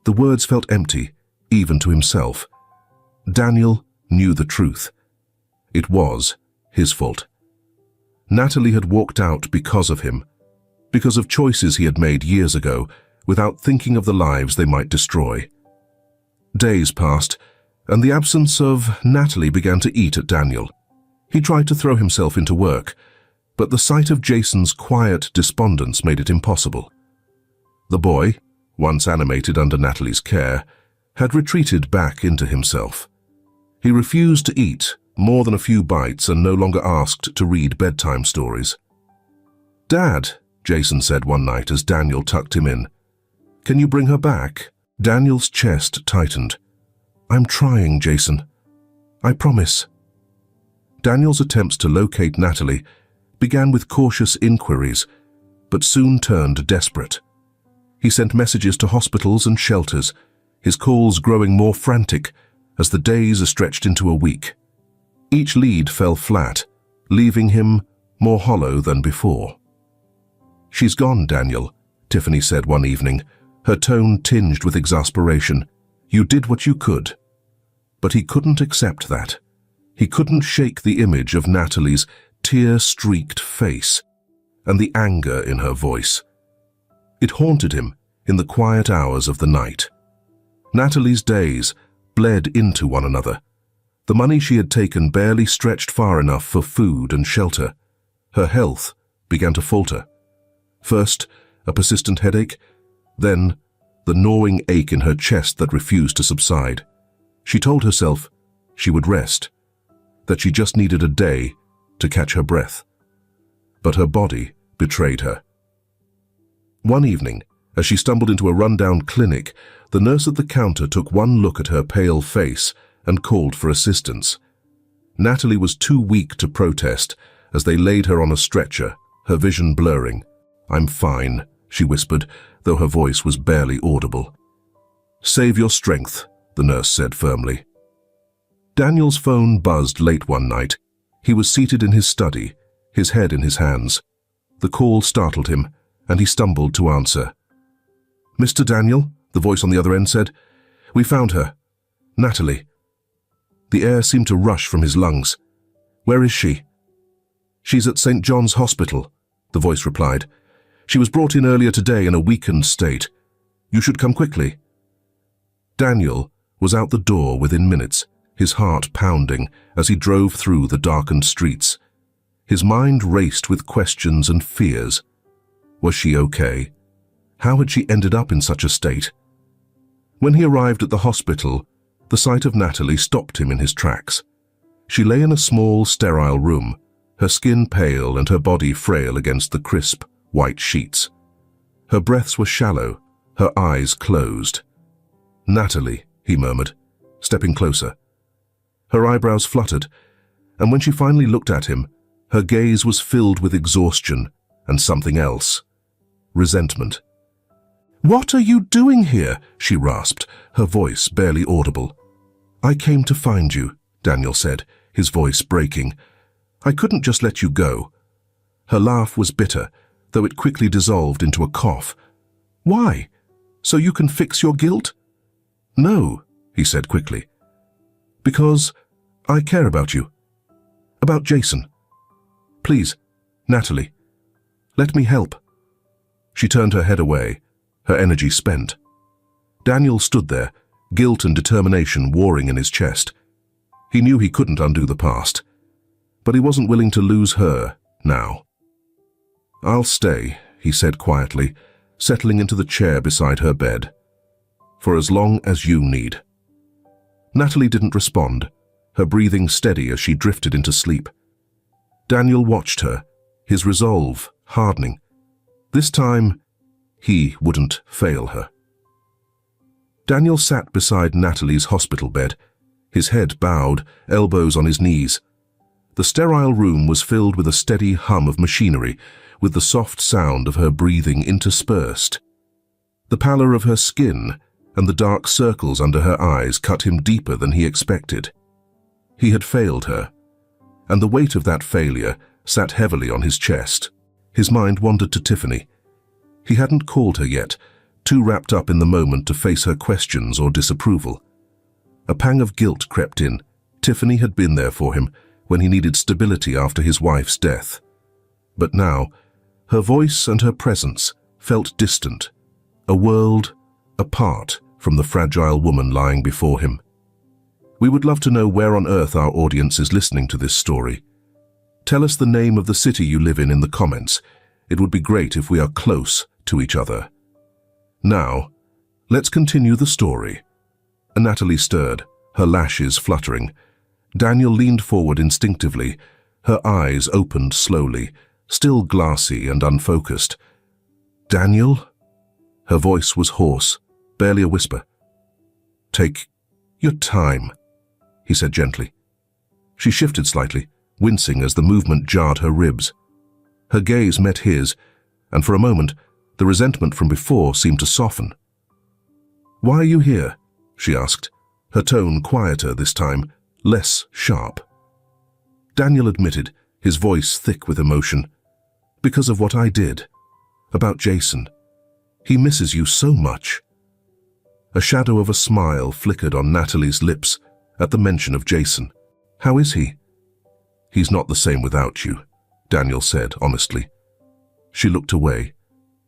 Speaker 1: The words felt empty, even to himself. Daniel knew the truth. It was his fault. Natalie had walked out because of him, because of choices he had made years ago, without thinking of the lives they might destroy. Days passed, and the absence of Natalie began to eat at Daniel. He tried to throw himself into work, But the sight of Jason's quiet despondence made it impossible. The boy, once animated under Natalie's care, had retreated back into himself. He refused to eat more than a few bites and no longer asked to read bedtime stories. "Dad," Jason said one night as Daniel tucked him in, "can you bring her back?" Daniel's chest tightened. "I'm trying, Jason. I promise." Daniel's attempts to locate Natalie began with cautious inquiries, but soon turned desperate. He sent messages to hospitals and shelters, his calls growing more frantic as the days stretched into a week. Each lead fell flat, leaving him more hollow than before. "She's gone, Daniel," Tiffany said one evening, her tone tinged with exasperation. "You did what you could." But he couldn't accept that. He couldn't shake the image of Natalie's tear-streaked face and the anger in her voice. It haunted him in the quiet hours of the night. Natalie's days bled into one another. The money she had taken barely stretched far enough for food and shelter. Her health began to falter. First, a persistent headache, then the gnawing ache in her chest that refused to subside. She told herself she would rest, that she just needed a day to catch her breath. But her body betrayed her. One evening, as she stumbled into a rundown clinic, the nurse at the counter took one look at her pale face and called for assistance. Natalie was too weak to protest as they laid her on a stretcher, her vision blurring. "I'm fine," she whispered, though her voice was barely audible. "Save your strength," the nurse said firmly. Daniel's phone buzzed late one night. He was seated in his study, his head in his hands. The call startled him, and he stumbled to answer. "Mr. Daniel," the voice on the other end said. "We found her. Natalie." The air seemed to rush from his lungs. "Where is she?" "She's at St. John's Hospital," the voice replied. "She was brought in earlier today in a weakened state. You should come quickly." Daniel was out the door within minutes, his heart pounding as he drove through the darkened streets. His mind raced with questions and fears. Was she okay? How had she ended up in such a state? When he arrived at the hospital, the sight of Natalie stopped him in his tracks. She lay in a small, sterile room, her skin pale and her body frail against the crisp, white sheets. Her breaths were shallow, her eyes closed. "Natalie," he murmured, stepping closer. Her eyebrows fluttered, and when she finally looked at him, her gaze was filled with exhaustion and something else. Resentment. "What are you doing here?" she rasped, her voice barely audible. "I came to find you," Daniel said, his voice breaking. "I couldn't just let you go." Her laugh was bitter, though it quickly dissolved into a cough. "Why? So you can fix your guilt?" "No," he said quickly. "Because I care about you. About Jason. Please, Natalie, let me help." She turned her head away, her energy spent. Daniel stood there, guilt and determination warring in his chest. He knew he couldn't undo the past, but he wasn't willing to lose her now. "I'll stay," he said quietly, settling into the chair beside her bed. "For as long as you need." Natalie didn't respond, her breathing steady as she drifted into sleep. Daniel watched her, his resolve hardening. This time, he wouldn't fail her. Daniel sat beside Natalie's hospital bed, his head bowed, elbows on his knees. The sterile room was filled with a steady hum of machinery, with the soft sound of her breathing interspersed. The pallor of her skin and the dark circles under her eyes cut him deeper than he expected. He had failed her, and the weight of that failure sat heavily on his chest. His mind wandered to Tiffany. He hadn't called her yet, too wrapped up in the moment to face her questions or disapproval. A pang of guilt crept in. Tiffany had been there for him when he needed stability after his wife's death. But now, her voice and her presence felt distant, a world apart from the fragile woman lying before him. We would love to know where on earth our audience is listening to this story. Tell us the name of the city you live in the comments. It would be great if we are close to each other. Now, let's continue the story. Natalie stirred, her lashes fluttering. Daniel leaned forward instinctively, her eyes opened slowly, still glassy and unfocused. "Daniel?" Her voice was hoarse, barely a whisper. "Take your time," he said gently. She shifted slightly, wincing as the movement jarred her ribs. Her gaze met his, and for a moment, the resentment from before seemed to soften. "Why are you here?" she asked, her tone quieter this time, less sharp. Daniel admitted, his voice thick with emotion. "Because of what I did. About Jason. He misses you so much." A shadow of a smile flickered on Natalie's lips at the mention of Jason. "How is he?" "He's not the same without you," Daniel said honestly. She looked away,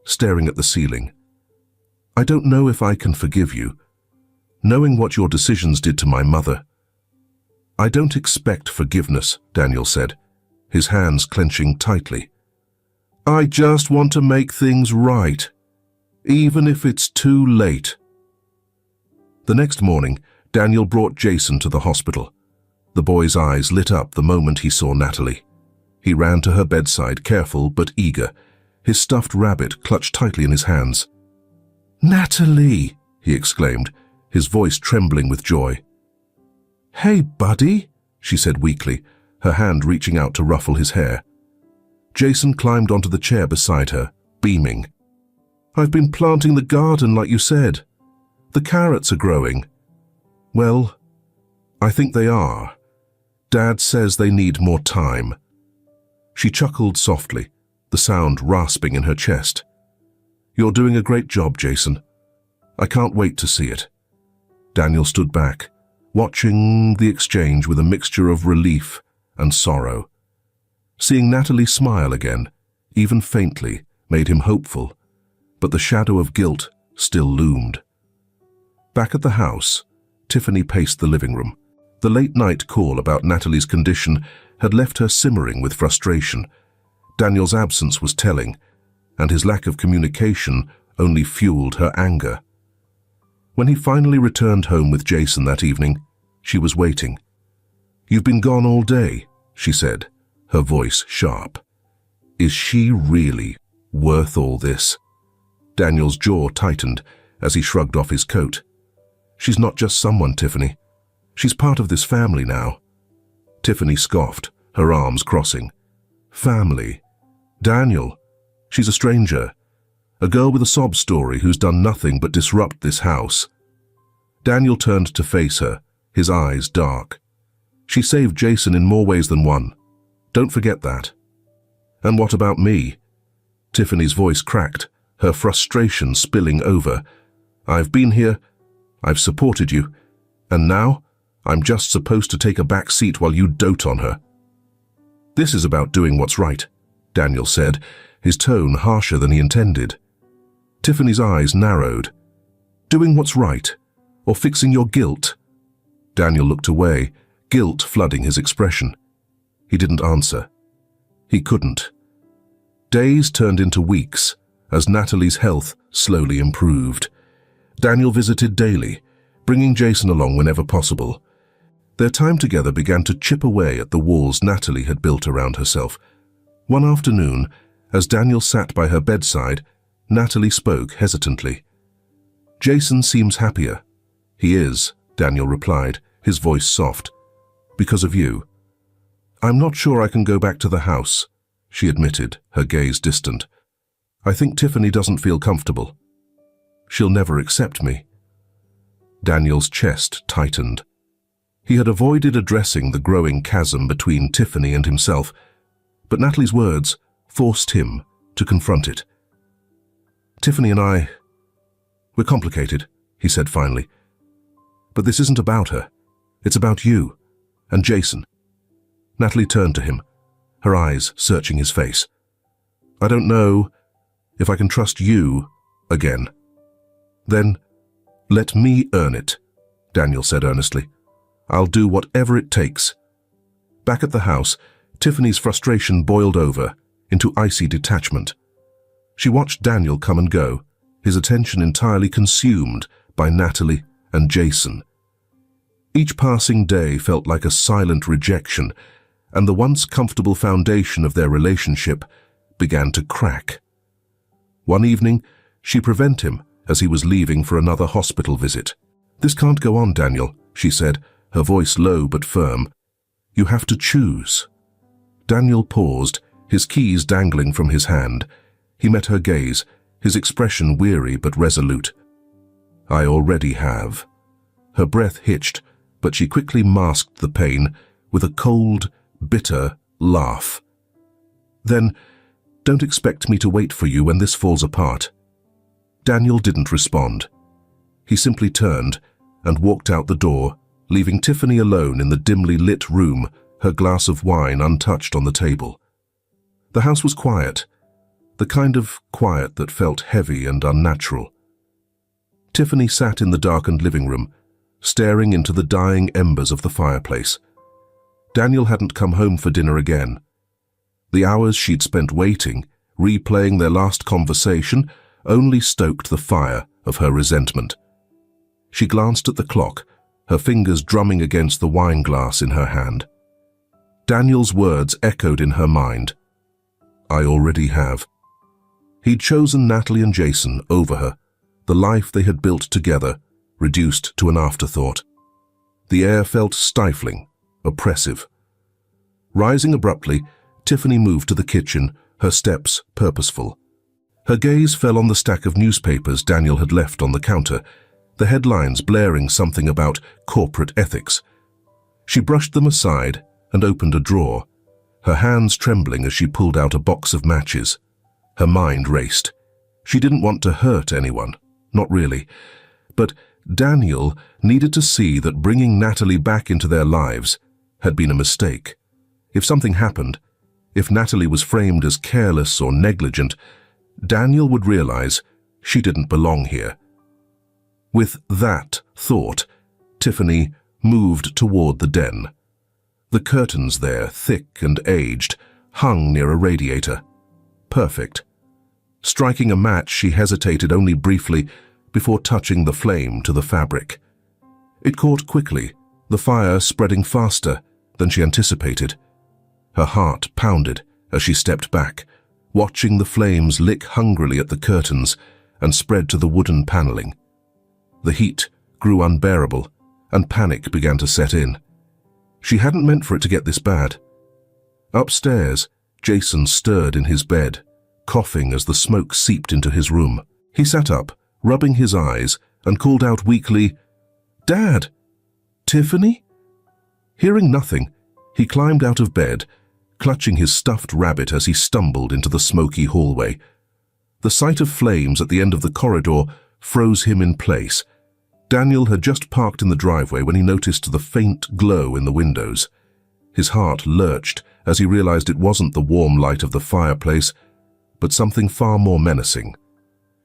Speaker 1: staring at the ceiling. "I don't know if I can forgive you, knowing what your decisions did to my mother." "I don't expect forgiveness," Daniel said, his hands clenching tightly. "I just want to make things right, even if it's too late." The next morning, Daniel brought Jason to the hospital. The boy's eyes lit up the moment he saw Natalie. He ran to her bedside, careful but eager, his stuffed rabbit clutched tightly in his hands. "Natalie!" he exclaimed, his voice trembling with joy. "Hey, buddy," she said weakly, her hand reaching out to ruffle his hair. Jason climbed onto the chair beside her, beaming. "I've been planting the garden like you said. The carrots are growing." "Well, I think they are. Dad says they need more time." She chuckled softly, the sound rasping in her chest. "You're doing a great job, Jason. I can't wait to see it." Daniel stood back, watching the exchange with a mixture of relief and sorrow. Seeing Natalie smile again, even faintly, made him hopeful, but the shadow of guilt still loomed. Back at the house, Tiffany paced the living room. The late-night call about Natalie's condition had left her simmering with frustration. Daniel's absence was telling, and his lack of communication only fueled her anger. When he finally returned home with Jason that evening, she was waiting. "You've been gone all day," she said, her voice sharp. "Is she really worth all this?" Daniel's jaw tightened as he shrugged off his coat. "She's not just someone, Tiffany. She's part of this family now." Tiffany scoffed, her arms crossing. "Family? Daniel, she's a stranger. A girl with a sob story who's done nothing but disrupt this house." Daniel turned to face her, his eyes dark. "She saved Jason in more ways than one. Don't forget that." "And what about me?" Tiffany's voice cracked, her frustration spilling over. "I've been here, I've supported you, and now I'm just supposed to take a back seat while you dote on her." "This is about doing what's right," Daniel said, his tone harsher than he intended. Tiffany's eyes narrowed. "Doing what's right, or fixing your guilt?" Daniel looked away, guilt flooding his expression. He didn't answer. He couldn't. Days turned into weeks as Natalie's health slowly improved. Daniel visited daily, bringing Jason along whenever possible. Their time together began to chip away at the walls Natalie had built around herself. One afternoon, as Daniel sat by her bedside, Natalie spoke hesitantly. "Jason seems happier." "He is," Daniel replied, his voice soft. "Because of you." "I'm not sure I can go back to the house," she admitted, her gaze distant. "I think Tiffany doesn't feel comfortable. She'll never accept me." Daniel's chest tightened. He had avoided addressing the growing chasm between Tiffany and himself, but Natalie's words forced him to confront it. "Tiffany and we're complicated," he said finally. "But this isn't about her. It's about you and Jason." Natalie turned to him, her eyes searching his face. "I don't know if I can trust you again." "Then let me earn it," Daniel said earnestly. "I'll do whatever it takes." Back at the house, Tiffany's frustration boiled over into icy detachment. She watched Daniel come and go, his attention entirely consumed by Natalie and Jason. Each passing day felt like a silent rejection, and the once comfortable foundation of their relationship began to crack. One evening, she prevented him as he was leaving for another hospital visit. "This can't go on, Daniel," she said, her voice low but firm. "You have to choose." Daniel paused, his keys dangling from his hand. He met her gaze, his expression weary but resolute. "I already have." Her breath hitched, but she quickly masked the pain with a cold, bitter laugh. "Then, don't expect me to wait for you when this falls apart." Daniel didn't respond. He simply turned and walked out the door, leaving Tiffany alone in the dimly lit room, her glass of wine untouched on the table. The house was quiet, the kind of quiet that felt heavy and unnatural. Tiffany sat in the darkened living room, staring into the dying embers of the fireplace. Daniel hadn't come home for dinner again. The hours she'd spent waiting, replaying their last conversation, only stoked the fire of her resentment. She glanced at the clock, her fingers drumming against the wine glass in her hand. Daniel's words echoed in her mind. "I already have." He'd chosen Natalie and Jason over her, the life they had built together, reduced to an afterthought. The air felt stifling, oppressive. Rising abruptly, Tiffany moved to the kitchen, her steps purposeful. Her gaze fell on the stack of newspapers Daniel had left on the counter, the headlines blaring something about corporate ethics. She brushed them aside and opened a drawer, her hands trembling as she pulled out a box of matches. Her mind raced. She didn't want to hurt anyone, not really. But Daniel needed to see that bringing Natalie back into their lives had been a mistake. If something happened, if Natalie was framed as careless or negligent, Daniel would realize she didn't belong here. With that thought, Tiffany moved toward the den. The curtains there, thick and aged, hung near a radiator. Perfect. Striking a match, she hesitated only briefly before touching the flame to the fabric. It caught quickly, the fire spreading faster than she anticipated. Her heart pounded as she stepped back, watching the flames lick hungrily at the curtains and spread to the wooden paneling. The heat grew unbearable, and panic began to set in. She hadn't meant for it to get this bad. Upstairs, Jason stirred in his bed, coughing as the smoke seeped into his room. He sat up, rubbing his eyes, and called out weakly, "Dad! Tiffany?" Hearing nothing, he climbed out of bed, clutching his stuffed rabbit as he stumbled into the smoky hallway. The sight of flames at the end of the corridor froze him in place. Daniel had just parked in the driveway when he noticed the faint glow in the windows. His heart lurched as he realized it wasn't the warm light of the fireplace, but something far more menacing.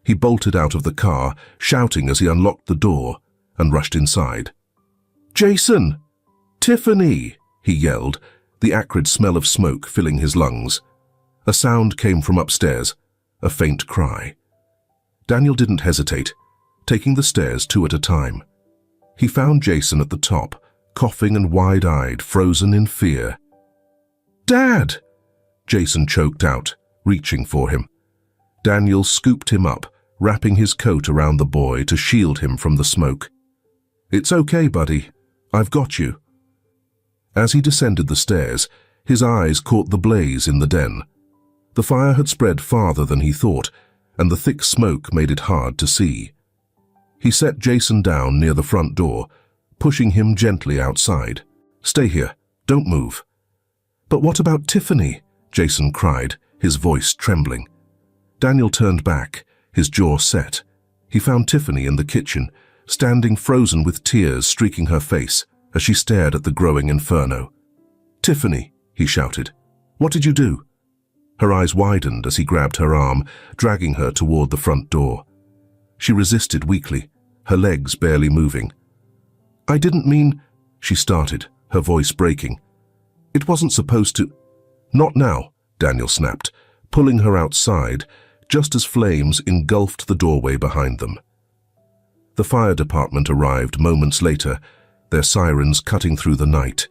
Speaker 1: He bolted out of the car, shouting as he unlocked the door, and rushed inside. "Jason! Tiffany!" he yelled, the acrid smell of smoke filling his lungs. A sound came from upstairs, a faint cry. Daniel didn't hesitate, taking the stairs two at a time. He found Jason at the top, coughing and wide-eyed, frozen in fear. "Dad!" Jason choked out, reaching for him. Daniel scooped him up, wrapping his coat around the boy to shield him from the smoke. "It's okay, buddy. I've got you." As he descended the stairs, his eyes caught the blaze in the den. The fire had spread farther than he thought, and the thick smoke made it hard to see. He set Jason down near the front door, pushing him gently outside. "Stay here. Don't move." "But what about Tiffany?" Jason cried, his voice trembling. Daniel turned back, his jaw set. He found Tiffany in the kitchen, standing frozen with tears streaking her face as she stared at the growing inferno. "Tiffany," he shouted, "what did you do?" Her eyes widened as he grabbed her arm, dragging her toward the front door. She resisted weakly, her legs barely moving. "I didn't mean," she started, her voice breaking. "It wasn't supposed to." "Not now," Daniel snapped, pulling her outside, just as flames engulfed the doorway behind them. The fire department arrived moments later, their sirens cutting through the night.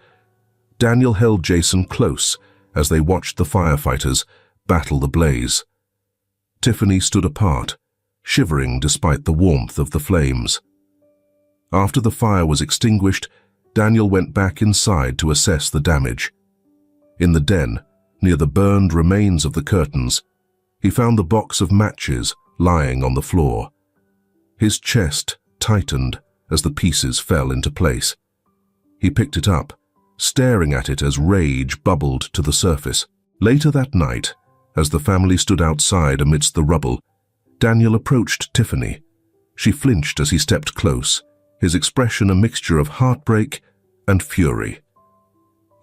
Speaker 1: Daniel held Jason close as they watched the firefighters battle the blaze. Tiffany stood apart, shivering despite the warmth of the flames. After the fire was extinguished, Daniel went back inside to assess the damage. In the den, near the burned remains of the curtains, he found the box of matches lying on the floor. His chest tightened as the pieces fell into place. He picked it up, staring at it as rage bubbled to the surface. Later that night, as the family stood outside amidst the rubble, Daniel approached Tiffany. She flinched as he stepped close, his expression a mixture of heartbreak and fury.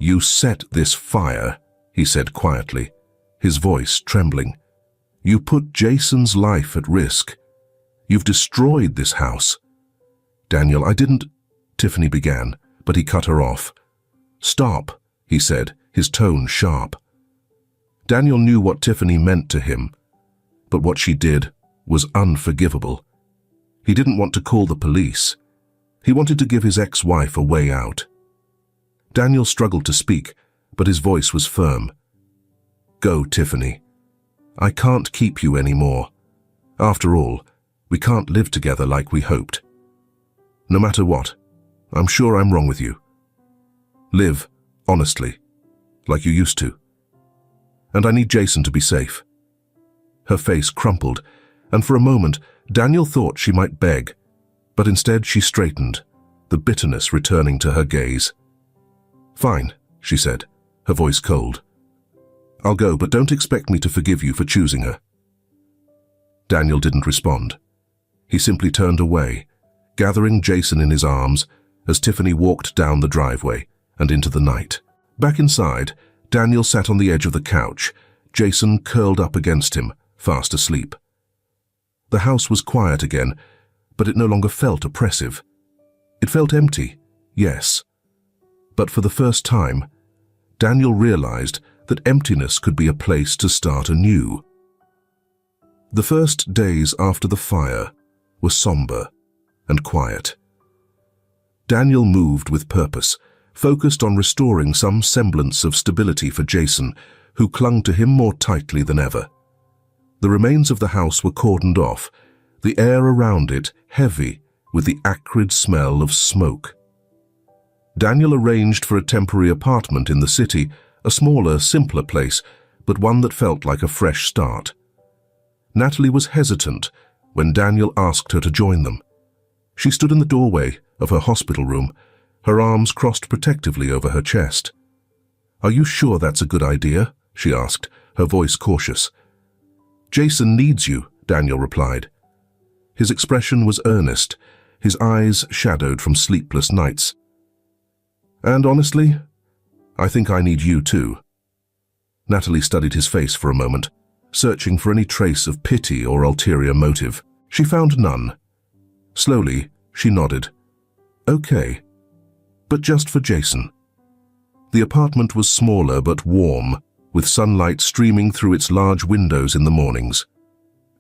Speaker 1: "You set this fire," he said quietly, his voice trembling. "You put Jason's life at risk. You've destroyed this house." "Daniel, I didn't," Tiffany began, but he cut her off. "Stop," he said, his tone sharp. Daniel knew what Tiffany meant to him, but what she did was unforgivable. He didn't want to call the police. He wanted to give his ex-wife a way out. Daniel struggled to speak, but his voice was firm. "Go, Tiffany. I can't keep you anymore. After all, we can't live together like we hoped. No matter what, I'm sure I'm wrong with you. Live, honestly, like you used to. And I need Jason to be safe." Her face crumpled, and for a moment, Daniel thought she might beg, but instead she straightened, the bitterness returning to her gaze. "Fine," she said, her voice cold. "I'll go, but don't expect me to forgive you for choosing her." Daniel didn't respond. He simply turned away, gathering Jason in his arms as Tiffany walked down the driveway and into the night. Back inside, Daniel sat on the edge of the couch, Jason curled up against him, fast asleep. The house was quiet again, but it no longer felt oppressive. It felt empty, yes. But for the first time, Daniel realized that emptiness could be a place to start anew. The first days after the fire were somber and quiet. Daniel moved with purpose, focused on restoring some semblance of stability for Jason, who clung to him more tightly than ever. The remains of the house were cordoned off, the air around it heavy with the acrid smell of smoke. Daniel arranged for a temporary apartment in the city, a smaller, simpler place, but one that felt like a fresh start. Natalie was hesitant when Daniel asked her to join them. She stood in the doorway of her hospital room, her arms crossed protectively over her chest. "Are you sure that's a good idea?" she asked, her voice cautious. "Jason needs you," Daniel replied. His expression was earnest, his eyes shadowed from sleepless nights. "And honestly, I think I need you too." Natalie studied his face for a moment, searching for any trace of pity or ulterior motive. She found none. Slowly, she nodded. "Okay, but just for Jason." The apartment was smaller but warm, with sunlight streaming through its large windows in the mornings.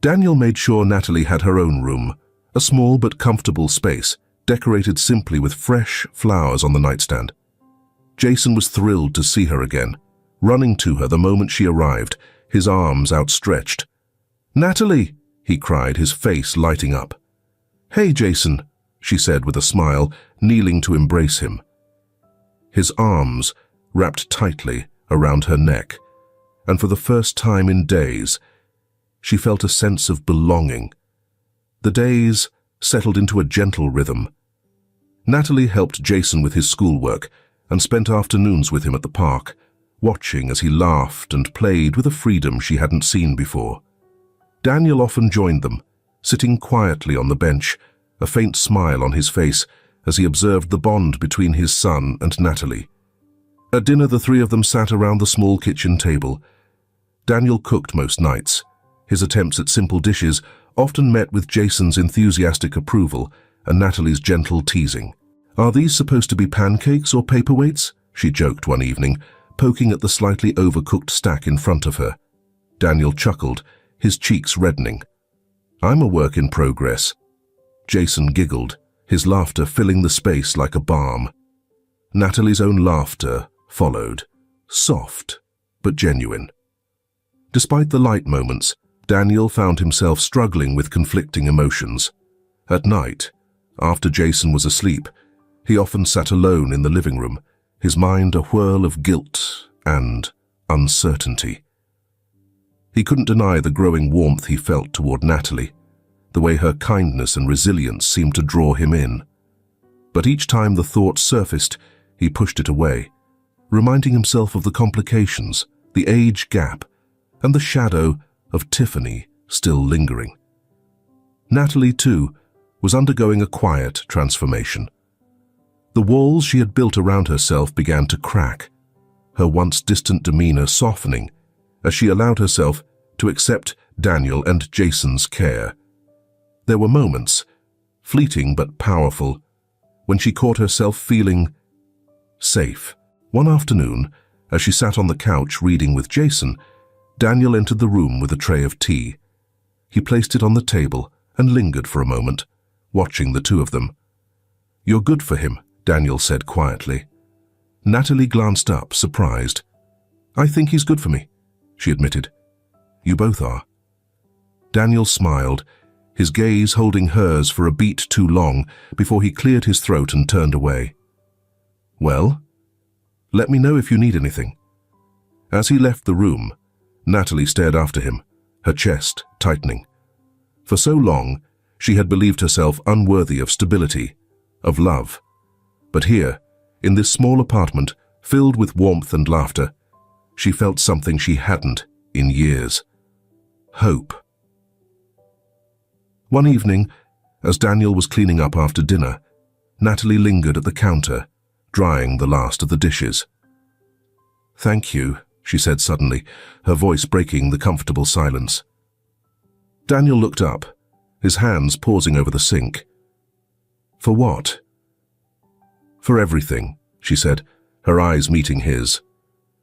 Speaker 1: Daniel made sure Natalie had her own room, a small but comfortable space, decorated simply with fresh flowers on the nightstand. Jason was thrilled to see her again, running to her the moment she arrived, his arms outstretched. "Natalie!" he cried, his face lighting up. "Hey, Jason," she said with a smile, kneeling to embrace him. His arms wrapped tightly around her neck, and for the first time in days, she felt a sense of belonging. The days settled into a gentle rhythm. Natalie helped Jason with his schoolwork and spent afternoons with him at the park, watching as he laughed and played with a freedom she hadn't seen before. Daniel often joined them, sitting quietly on the bench, a faint smile on his face as he observed the bond between his son and Natalie. At dinner, the three of them sat around the small kitchen table. Daniel cooked most nights. His attempts at simple dishes often met with Jason's enthusiastic approval and Natalie's gentle teasing. "Are these supposed to be pancakes or paperweights?" she joked one evening, poking at the slightly overcooked stack in front of her. Daniel chuckled, his cheeks reddening. "I'm a work in progress." Jason giggled, his laughter filling the space like a balm. Natalie's own laughter followed, soft but genuine. Despite the light moments, Daniel found himself struggling with conflicting emotions. At night, after Jason was asleep, he often sat alone in the living room, his mind a whirl of guilt and uncertainty. He couldn't deny the growing warmth he felt toward Natalie, the way her kindness and resilience seemed to draw him in. But each time the thought surfaced, he pushed it away, reminding himself of the complications, the age gap, and the shadow of Tiffany still lingering. Natalie, too, was undergoing a quiet transformation. The walls she had built around herself began to crack, her once distant demeanor softening as she allowed herself to accept Daniel and Jason's care. There were moments, fleeting but powerful, when she caught herself feeling safe. One afternoon, as she sat on the couch reading with Jason, Daniel entered the room with a tray of tea. He placed it on the table and lingered for a moment, watching the two of them. "You're good for him," Daniel said quietly. Natalie glanced up, surprised. "I think he's good for me," she admitted. "You both are." Daniel smiled, his gaze holding hers for a beat too long before he cleared his throat and turned away. "Well, let me know if you need anything." As he left the room, Natalie stared after him, her chest tightening. For so long, she had believed herself unworthy of stability, of love. But here, in this small apartment, filled with warmth and laughter, she felt something she hadn't in years. Hope. One evening, as Daniel was cleaning up after dinner, Natalie lingered at the counter, drying the last of the dishes. "Thank you," she said suddenly, her voice breaking the comfortable silence. Daniel looked up, his hands pausing over the sink. "For what?" "For everything," she said, her eyes meeting his.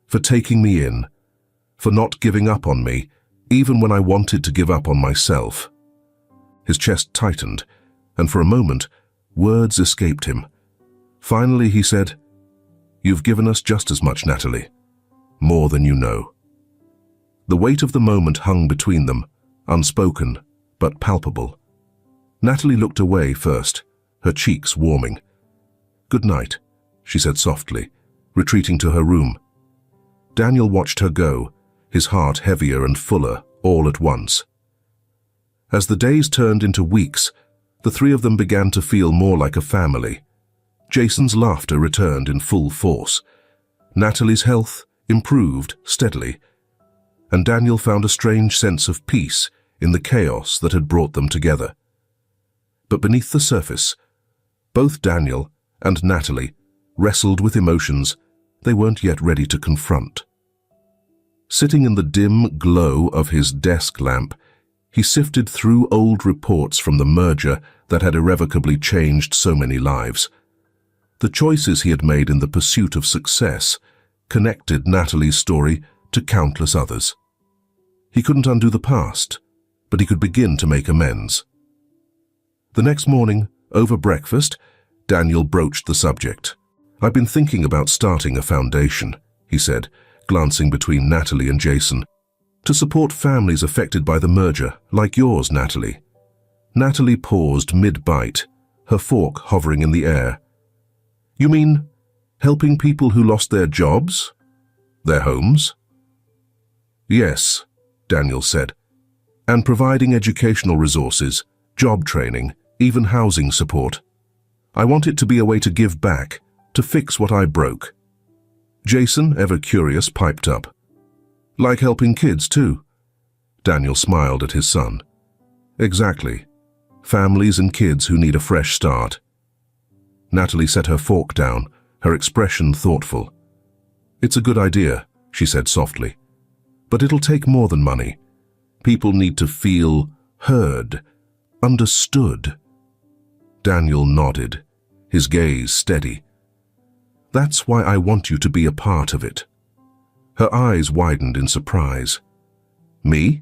Speaker 1: "For taking me in, for not giving up on me, even when I wanted to give up on myself." His chest tightened, and for a moment, words escaped him. Finally, he said, "You've given us just as much, Natalie. More than you know." The weight of the moment hung between them, unspoken but palpable. Natalie looked away first, her cheeks warming. "Good night," she said softly, retreating to her room. Daniel watched her go, his heart heavier and fuller all at once. As the days turned into weeks, the three of them began to feel more like a family. Jason's laughter returned in full force. Natalie's health improved steadily, and Daniel found a strange sense of peace in the chaos that had brought them together. But beneath the surface, both Daniel and Natalie wrestled with emotions they weren't yet ready to confront. Sitting in the dim glow of his desk lamp, he sifted through old reports from the merger that had irrevocably changed so many lives. The choices he had made in the pursuit of success connected Natalie's story to countless others. He couldn't undo the past, but he could begin to make amends. The next morning, over breakfast, Daniel broached the subject. "I've been thinking about starting a foundation," he said, glancing between Natalie and Jason, "to support families affected by the merger, like yours, Natalie." Natalie paused mid-bite, her fork hovering in the air. "You mean helping people who lost their jobs? Their homes?" "Yes," Daniel said, "and providing educational resources, job training, even housing support. I want it to be a way to give back, to fix what I broke." Jason, ever curious, piped up. "Like helping kids too?" Daniel smiled at his son. "Exactly. Families and kids who need a fresh start." Natalie set her fork down, her expression thoughtful. "It's a good idea," she said softly. "But it'll take more than money. People need to feel heard, understood." Daniel nodded, his gaze steady. "That's why I want you to be a part of it." Her eyes widened in surprise. "Me?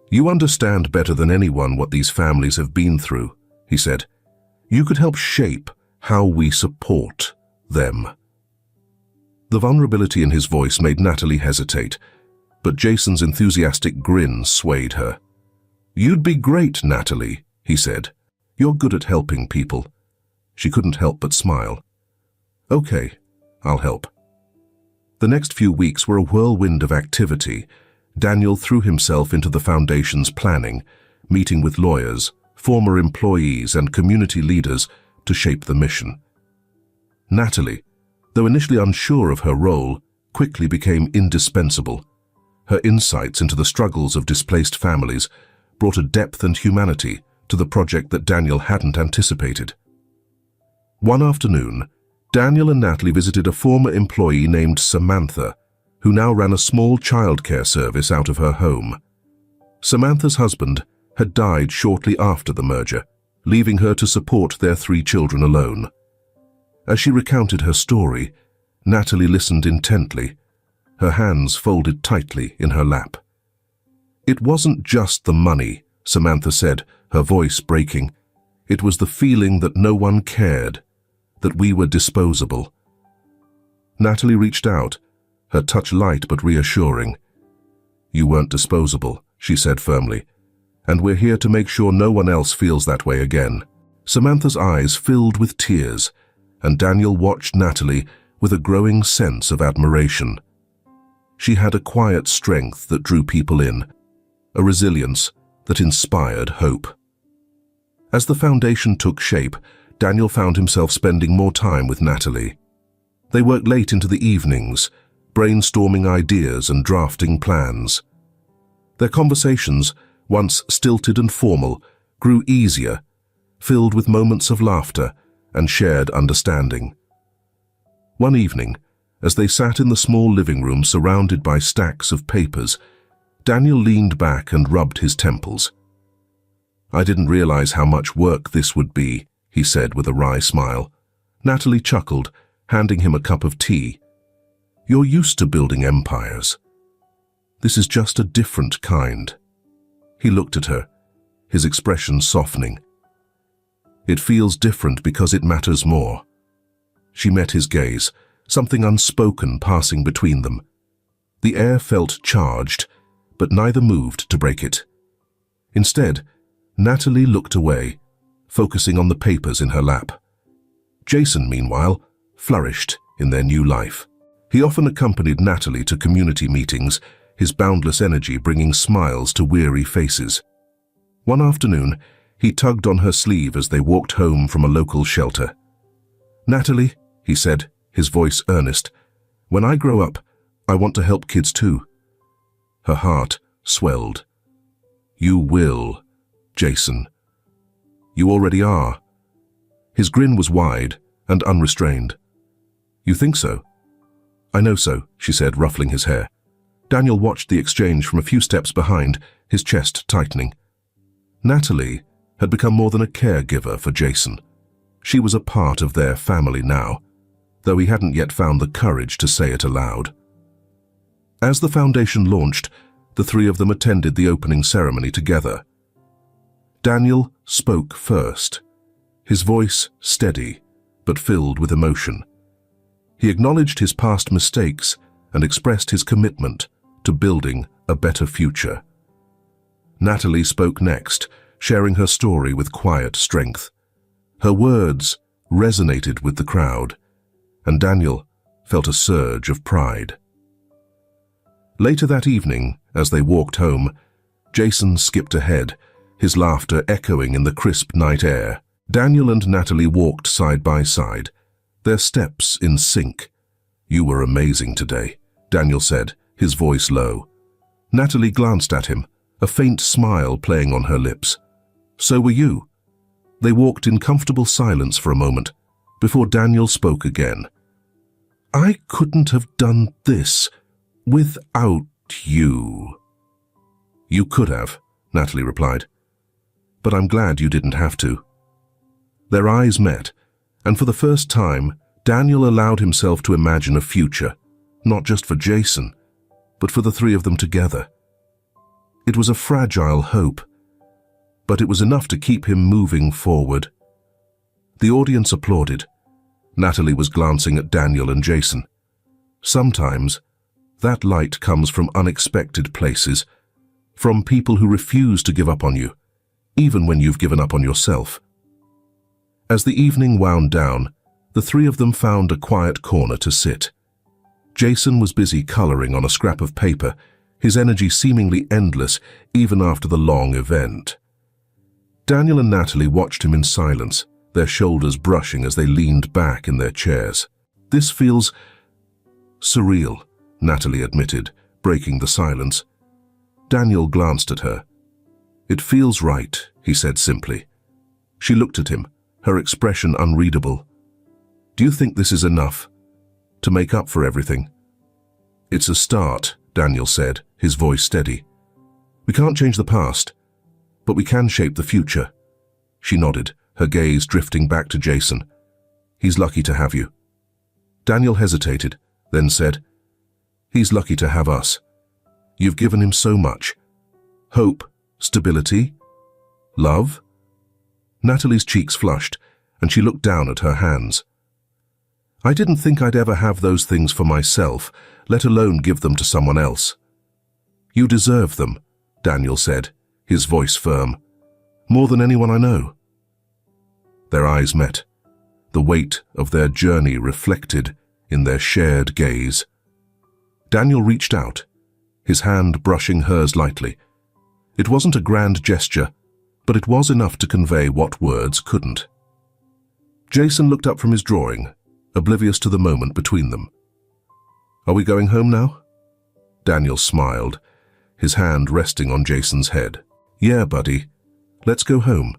Speaker 1: You understand better than anyone what these families have been through," he said. "You could help shape how we support them." The vulnerability in his voice made Natalie hesitate, but Jason's enthusiastic grin swayed her. "You'd be great, Natalie," he said. "You're good at helping people." She couldn't help but smile. "Okay, I'll help." The next few weeks were a whirlwind of activity. Daniel threw himself into the foundation's planning, meeting with lawyers, former employees, and community leaders to shape the mission. Natalie, though initially unsure of her role, quickly became indispensable. Her insights into the struggles of displaced families brought a depth and humanity to the project that Daniel hadn't anticipated. One afternoon, Daniel and Natalie visited a former employee named Samantha, who now ran a small childcare service out of her home. Samantha's husband had died shortly after the merger, leaving her to support their 3 children alone. As she recounted her story, Natalie listened intently, her hands folded tightly in her lap. "It wasn't just the money," Samantha said, her voice breaking. "It was the feeling that no one cared, that we were disposable." Natalie reached out, her touch light but reassuring. "You weren't disposable," she said firmly, "and we're here to make sure no one else feels that way again." Samantha's eyes filled with tears, and Daniel watched Natalie with a growing sense of admiration. She had a quiet strength that drew people in, a resilience that inspired hope. As the foundation took shape, Daniel found himself spending more time with Natalie. They worked late into the evenings, brainstorming ideas and drafting plans. Their conversations, once stilted and formal, grew easier, filled with moments of laughter and shared understanding. One evening, as they sat in the small living room surrounded by stacks of papers, Daniel leaned back and rubbed his temples. "I didn't realize how much work this would be," he said with a wry smile. Natalie chuckled, handing him a cup of tea. "You're used to building empires. This is just a different kind." He looked at her, his expression softening. "It feels different because it matters more." She met his gaze, something unspoken passing between them. The air felt charged, but neither moved to break it. Instead, Natalie looked away, focusing on the papers in her lap. Jason, meanwhile, flourished in their new life. He often accompanied Natalie to community meetings, his boundless energy bringing smiles to weary faces. One afternoon, he tugged on her sleeve as they walked home from a local shelter. "Natalie," he said, his voice earnest, "when I grow up, I want to help kids too." Her heart swelled. "You will, Jason. You already are." His grin was wide and unrestrained. "You think so?" "I know so," she said, ruffling his hair. Daniel watched the exchange from a few steps behind, his chest tightening. Natalie had become more than a caregiver for Jason. She was a part of their family now, though he hadn't yet found the courage to say it aloud. As the foundation launched, the 3 of them attended the opening ceremony together. Daniel spoke first, his voice steady but filled with emotion. He acknowledged his past mistakes and expressed his commitment to building a better future. Natalie spoke next, sharing her story with quiet strength. Her words resonated with the crowd, and Daniel felt a surge of pride. Later that evening, as they walked home, Jason skipped ahead, his laughter echoing in the crisp night air. Daniel and Natalie walked side by side, their steps in sync. "You were amazing today," Daniel said, his voice low. Natalie glanced at him, a faint smile playing on her lips. "So were you." They walked in comfortable silence for a moment, before Daniel spoke again. "I couldn't have done this without you." "You could have," Natalie replied. "But I'm glad you didn't have to." Their eyes met, and for the first time, Daniel allowed himself to imagine a future, not just for Jason, but for the three of them together. It was a fragile hope, but it was enough to keep him moving forward. The audience applauded. Natalie was glancing at Daniel and Jason. Sometimes, that light comes from unexpected places, from people who refuse to give up on you, even when you've given up on yourself. As the evening wound down, the three of them found a quiet corner to sit. Jason was busy coloring on a scrap of paper, his energy seemingly endless even after the long event. Daniel and Natalie watched him in silence, their shoulders brushing as they leaned back in their chairs. "This feels surreal," Natalie admitted, breaking the silence. Daniel glanced at her. "It feels right," he said simply. She looked at him, her expression unreadable. "Do you think this is enough to make up for everything?" "It's a start," Daniel said, his voice steady. "We can't change the past, but we can shape the future." She nodded, her gaze drifting back to Jason. "He's lucky to have you." Daniel hesitated, then said, "He's lucky to have us. You've given him so much. Hope, stability, love." Natalie's cheeks flushed, and she looked down at her hands. "I didn't think I'd ever have those things for myself, let alone give them to someone else." "You deserve them," Daniel said, his voice firm. "More than anyone I know." Their eyes met, the weight of their journey reflected in their shared gaze. Daniel reached out, his hand brushing hers lightly. It wasn't a grand gesture, but it was enough to convey what words couldn't. Jason looked up from his drawing, oblivious to the moment between them. "Are we going home now?" Daniel smiled, his hand resting on Jason's head. "Yeah, buddy. Let's go home."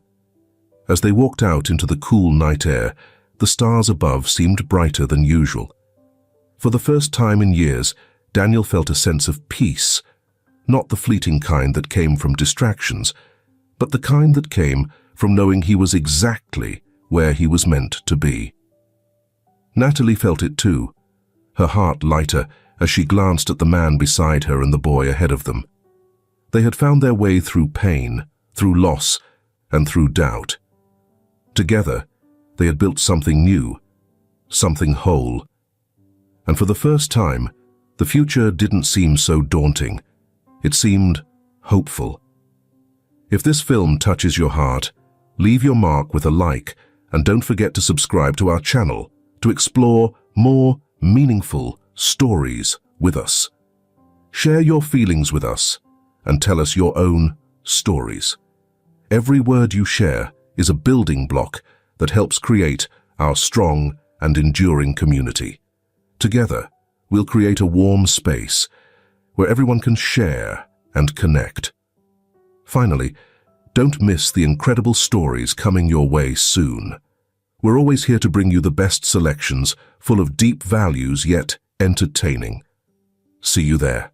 Speaker 1: As they walked out into the cool night air, the stars above seemed brighter than usual. For the first time in years, Daniel felt a sense of peace, not the fleeting kind that came from distractions, but the kind that came from knowing he was exactly where he was meant to be. Natalie felt it too, her heart lighter as she glanced at the man beside her and the boy ahead of them. They had found their way through pain, through loss, and through doubt. Together, they had built something new, something whole. And for the first time, the future didn't seem so daunting. It seemed hopeful. If this film touches your heart, leave your mark with a like, and don't forget to subscribe to our channel to explore more meaningful stories with us. Share your feelings with us and tell us your own stories. Every word you share is a building block that helps create our strong and enduring community. Together, we'll create a warm space where everyone can share and connect. Finally, don't miss the incredible stories coming your way soon. We're always here to bring you the best selections, full of deep values yet entertaining. See you there.